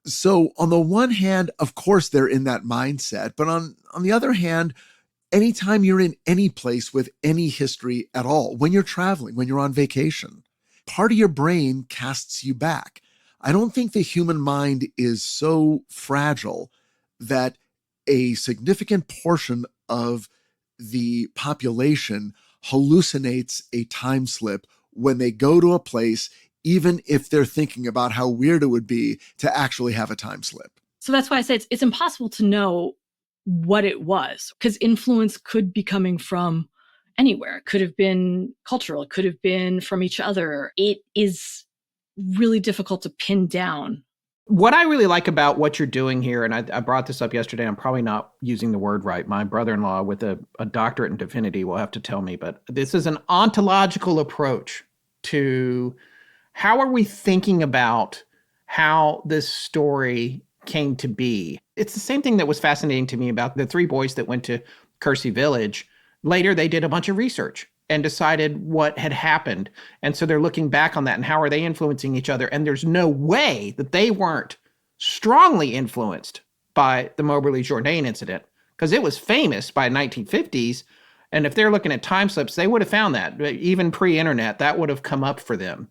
Speaker 8: So on the one hand, of course, they're in that mindset. But on the other hand, anytime you're in any place with any history at all, when you're traveling, when you're on vacation, part of your brain casts you back. I don't think the human mind is so fragile that a significant portion of the population hallucinates a time slip when they go to a place, even if they're thinking about how weird it would be to actually have a time slip.
Speaker 4: So that's why I say it's impossible to know what it was, because influence could be coming from anywhere. It could have been cultural. It could have been from each other. It is really difficult to pin down.
Speaker 1: What I really like about what you're doing here, and I brought this up yesterday, I'm probably not using the word right. My brother-in-law with a doctorate in divinity will have to tell me, but this is an ontological approach to how are we thinking about how this story came to be. It's the same thing that was fascinating to me about the three boys that went to Kersey Village. Later, they did a bunch of research and decided what had happened. And so they're looking back on that and how are they influencing each other? And there's no way that they weren't strongly influenced by the Moberly Jourdain incident, because it was famous by 1950s. And if they're looking at time slips, they would have found that. Even pre-internet, that would have come up for them.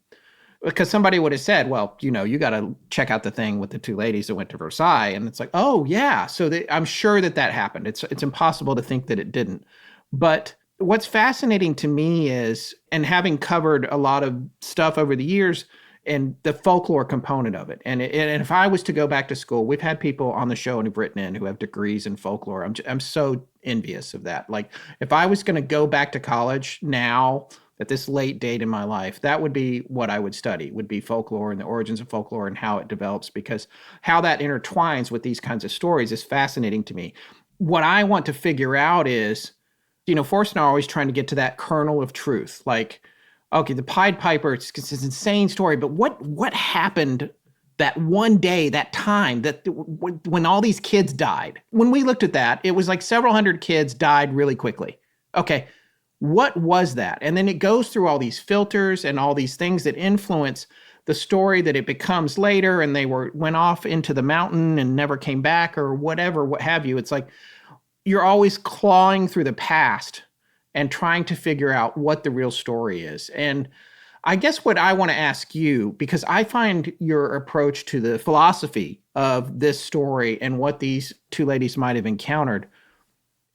Speaker 1: Because somebody would have said, well, you got to check out the thing with the two ladies that went to Versailles. And it's like, oh, yeah. So I'm sure that happened. It's impossible to think that it didn't. But what's fascinating to me is, and having covered a lot of stuff over the years, and the folklore component of it. And if I was to go back to school, we've had people on the show and have written in who have degrees in folklore. I'm so envious of that. Like, if I was going to go back to college now, at this late date in my life, that would be what I would study, would be folklore and the origins of folklore and how it develops, because how that intertwines with these kinds of stories is fascinating to me. What I want to figure out is, Forrest and I are always trying to get to that kernel of truth. Like, okay, the Pied Piper, it's an insane story, but what happened that one day, that time, that when all these kids died? When we looked at that, it was like several hundred kids died really quickly. Okay, what was that? And then it goes through all these filters and all these things that influence the story that it becomes later, and they went off into the mountain and never came back or whatever, what have you. It's like you're always clawing through the past and trying to figure out what the real story is. And I guess what I want to ask you, because I find your approach to the philosophy of this story and what these two ladies might have encountered,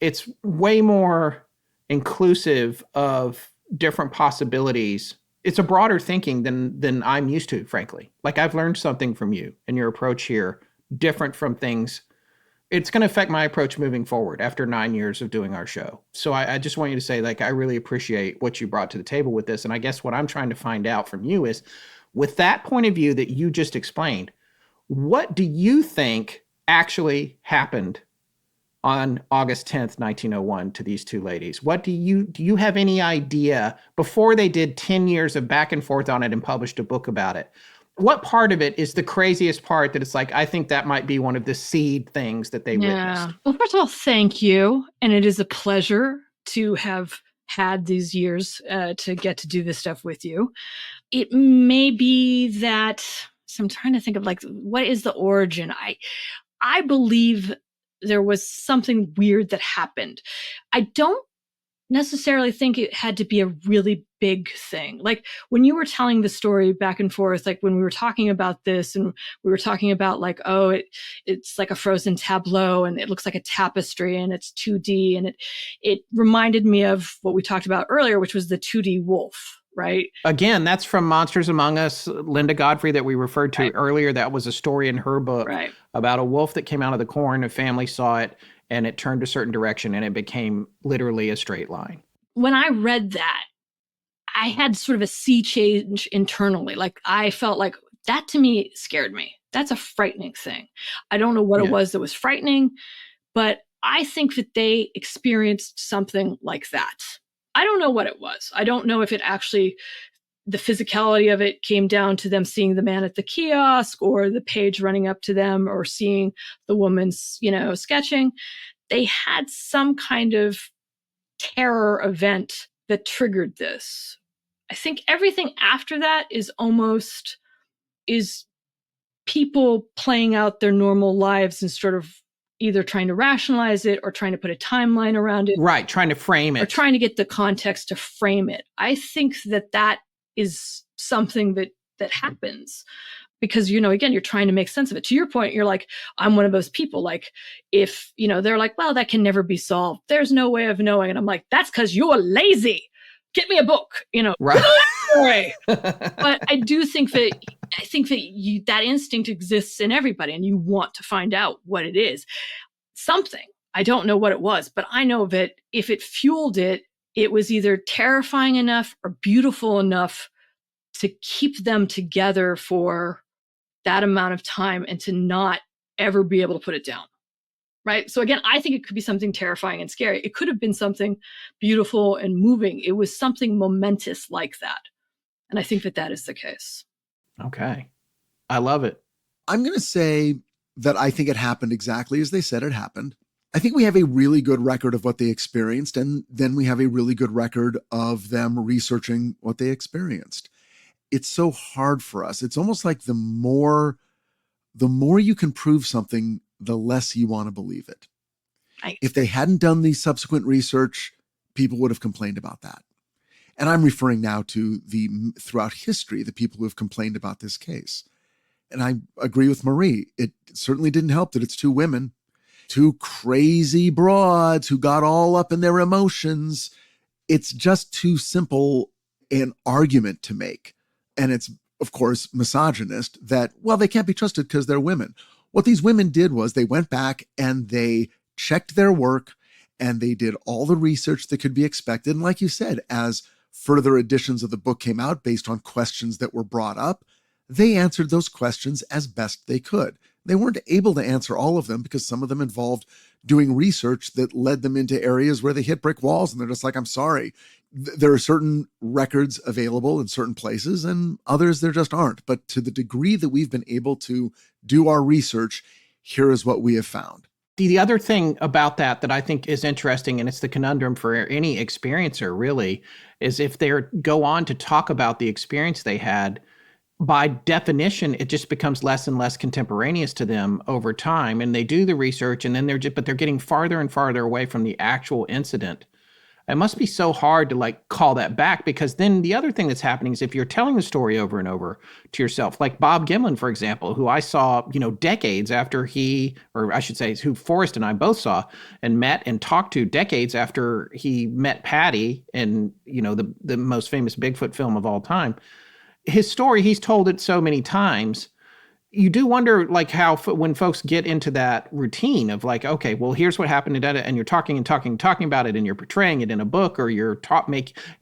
Speaker 1: it's way more inclusive of different possibilities. It's a broader thinking than I'm used to, frankly. Like, I've learned something from you and your approach here, different from things. It's going to affect my approach moving forward after 9 years of doing our show. So I just want you to say, like, I really appreciate what you brought to the table with this. And I guess what I'm trying to find out from you is, with that point of view that you just explained, what do you think actually happened on August 10th, 1901 to these two ladies? What do you have any idea, before they did 10 years of back and forth on it and published a book about it, What part of it is the craziest part that it's like, I think that might be one of the seed things that they witnessed?
Speaker 4: Well, first of all, thank you. And it is a pleasure to have had these years to get to do this stuff with you. It may be that, so I'm trying to think of like, what is the origin? I believe there was something weird that happened. I don't necessarily think it had to be a really big thing. Like when you were telling the story back and forth, like when we were talking about this and we were talking about like, oh, it's like a frozen tableau and it looks like a tapestry and it's 2D. And it reminded me of what we talked about earlier, which was the 2D wolf, right?
Speaker 1: Again, that's from Monsters Among Us, Linda Godfrey, that we referred to earlier. That was a story in her book about a wolf that came out of the corn. A family saw it and it turned a certain direction and it became literally a straight line.
Speaker 4: When I read that, I had sort of a sea change internally. Like I felt like that to me scared me. That's a frightening thing. I don't know what it was that was frightening, but I think that they experienced something like that. I don't know what it was. I don't know if it actually, the physicality of it came down to them seeing the man at the kiosk or the page running up to them or seeing the woman's, sketching. They had some kind of terror event that triggered this. I think everything after that is people playing out their normal lives and sort of either trying to rationalize it or trying to put a timeline around it.
Speaker 1: Right, trying to frame it.
Speaker 4: Or trying to get the context to frame it. I think that is something that happens. Because, again, you're trying to make sense of it. To your point, you're like, I'm one of those people. Like, if, they're like, well, that can never be solved. There's no way of knowing. And I'm like, that's because you're lazy. Get me a book,
Speaker 1: Right.
Speaker 4: But I do think that that instinct exists in everybody and you want to find out what it is. Something. I don't know what it was, but I know that if it fueled it, it was either terrifying enough or beautiful enough to keep them together for that amount of time and to not ever be able to put it down. Right. So again, I think it could be something terrifying and scary. It could have been something beautiful and moving. It was something momentous like that. And I think that is the case.
Speaker 1: Okay. I love it.
Speaker 8: I'm going to say that I think it happened exactly as they said it happened. I think we have a really good record of what they experienced, and then we have a really good record of them researching what they experienced. It's so hard for us. It's almost like the more you can prove something, the less you want to believe it. If they hadn't done the subsequent research, people would have complained about that. And I'm referring now to throughout history, the people who have complained about this case. And I agree with Marie. It certainly didn't help that it's two women, two crazy broads who got all up in their emotions. It's just too simple an argument to make. And it's, of course, misogynist that, well, they can't be trusted because they're women. What these women did was they went back and they checked their work and they did all the research that could be expected. And like you said, as further editions of the book came out based on questions that were brought up, they answered those questions as best they could. They weren't able to answer all of them because some of them involved doing research that led them into areas where they hit brick walls. And they're just like, I'm sorry. There are certain records available in certain places and others there just aren't. But to the degree that we've been able to do our research, here is what we have found.
Speaker 1: The other thing about that I think is interesting, and it's the conundrum for any experiencer really, is if they go on to talk about the experience they had, by definition, it just becomes less and less contemporaneous to them over time. And they do the research and then they're getting farther and farther away from the actual incident. It must be so hard to call that back, because then the other thing that's happening is if you're telling the story over and over to yourself, like Bob Gimlin, for example, who I saw, decades after who Forrest and I both saw and met and talked to decades after he met Patty in, the most famous Bigfoot film of all time. His story, he's told it so many times. You do wonder, how when folks get into that routine of okay, well, here's what happened to that, and you're talking about it, and you're portraying it in a book, or you're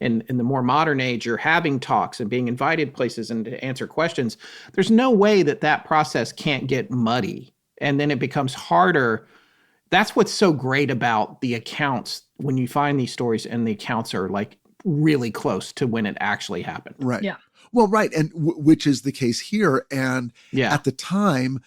Speaker 1: in the more modern age, you're having talks and being invited places and to answer questions. There's no way that process can't get muddy, and then it becomes harder. That's what's so great about the accounts when you find these stories and the accounts are really close to when it actually happened.
Speaker 8: Right.
Speaker 4: Yeah.
Speaker 8: Well, right. And which is the case here. And at the time,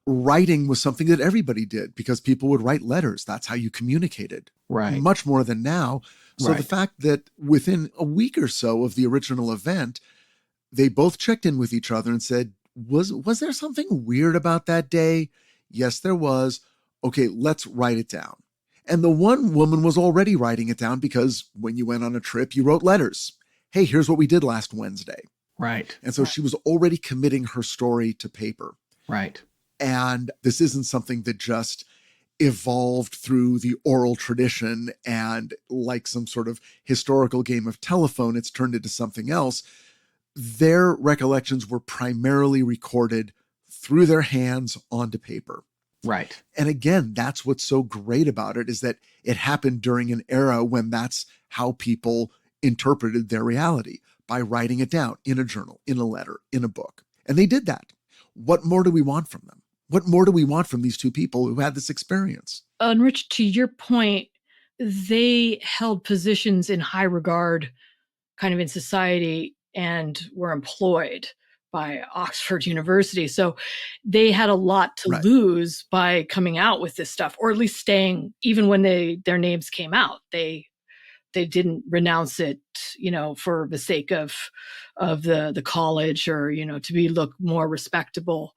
Speaker 8: writing was something that everybody did because people would write letters. That's how you communicated.
Speaker 1: Right.
Speaker 8: Much more than now. So the fact that within a week or so of the original event, they both checked in with each other and said, was there something weird about that day? Yes, there was. Okay, let's write it down. And the one woman was already writing it down because when you went on a trip, you wrote letters. Hey, here's what we did last Wednesday.
Speaker 1: Right.
Speaker 8: And so she was already committing her story to paper.
Speaker 1: Right.
Speaker 8: And this isn't something that just evolved through the oral tradition and like some sort of historical game of telephone, it's turned into something else. Their recollections were primarily recorded through their hands onto paper.
Speaker 1: Right.
Speaker 8: And again, that's what's so great about it, is that it happened during an era when that's how people interpreted their reality, by writing it down in a journal, in a letter, in a book. And they did that. What more do we want from them? What more do we want from these two people who had this experience?
Speaker 4: And Rich, to your point, they held positions in high regard kind of in society and were employed by Oxford University. So they had a lot to lose by coming out with this stuff, or at least staying, even when their names came out, they didn't renounce it, for the sake of the college or, to look more respectable.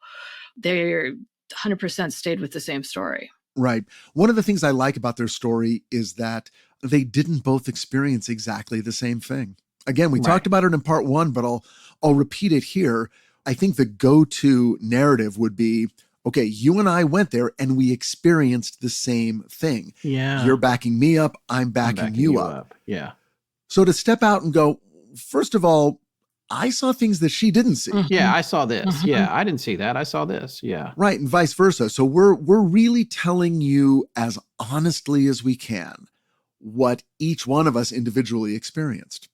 Speaker 4: They're 100% stayed with the same story.
Speaker 8: Right. One of the things I like about their story is that they didn't both experience exactly the same thing. Again, we talked about it in part one, but I'll repeat it here. I think the go-to narrative would be, okay, you and I went there and we experienced the same thing.
Speaker 1: Yeah.
Speaker 8: You're backing me up. I'm backing you up.
Speaker 1: Yeah.
Speaker 8: So to step out and go, first of all, I saw things that she didn't see.
Speaker 1: Yeah, I saw this. Yeah, I didn't see that. I saw this. Yeah.
Speaker 8: Right, and vice versa. So we're really telling you as honestly as we can what each one of us individually experienced.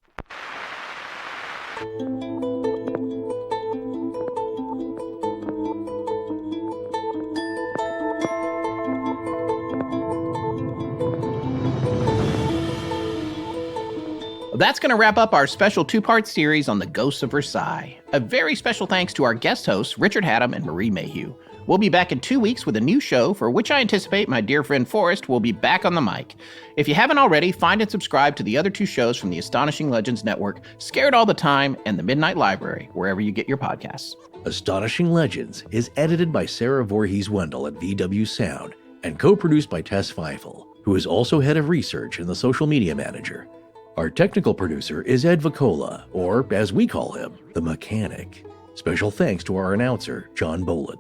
Speaker 1: That's going to wrap up our special two-part series on the Ghosts of Versailles. A very special thanks to our guest hosts, Richard Hatam and Marie Mayhew. We'll be back in 2 weeks with a new show, for which I anticipate my dear friend Forrest will be back on the mic. If you haven't already, find and subscribe to the other two shows from the Astonishing Legends Network, Scared All the Time and The Midnight Library, wherever you get your podcasts.
Speaker 12: Astonishing Legends is edited by Sarah Voorhees-Wendell at VW Sound and co-produced by Tess Feifel, who is also head of research and the social media manager. Our technical producer is Ed Vicola, or as we call him, the Mechanic. Special thanks to our announcer, John Boland.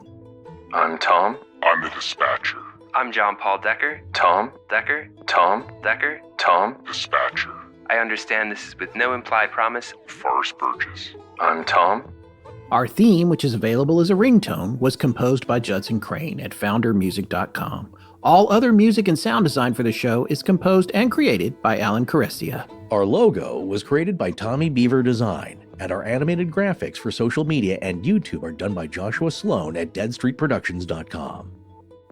Speaker 9: I'm Tom.
Speaker 10: I'm the Dispatcher.
Speaker 9: I'm John Paul Decker. Tom Decker. Tom Decker. Tom
Speaker 10: Dispatcher.
Speaker 9: I understand this is with no implied promise.
Speaker 10: Forrest Burgess.
Speaker 9: I'm Tom.
Speaker 1: Our theme, which is available as a ringtone, was composed by Judson Crane at foundermusic.com. All other music and sound design for the show is composed and created by Alan Carestia.
Speaker 12: Our logo was created by Tommy Beaver Design, and our animated graphics for social media and YouTube are done by Joshua Sloan at deadstreetproductions.com.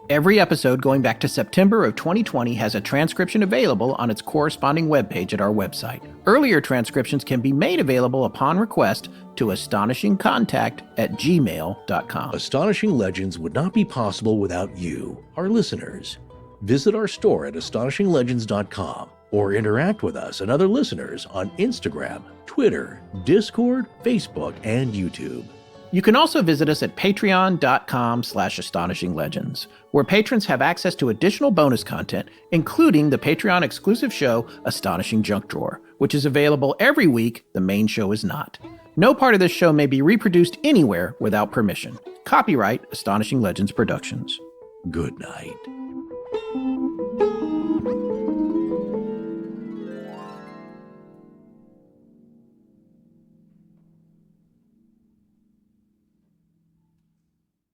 Speaker 1: Every episode going back to September of 2020 has a transcription available on its corresponding webpage at our website. Earlier transcriptions can be made available upon request to astonishingcontact@gmail.com.
Speaker 12: Astonishing Legends would not be possible without you, our listeners. Visit our store at astonishinglegends.com or interact with us and other listeners on Instagram, Twitter, Discord, Facebook, and YouTube.
Speaker 1: You can also visit us at patreon.com/astonishinglegends, where patrons have access to additional bonus content, including the Patreon exclusive show, Astonishing Junk Drawer, which is available every week. The main show is not. No part of this show may be reproduced anywhere without permission. Copyright Astonishing Legends Productions.
Speaker 12: Good night.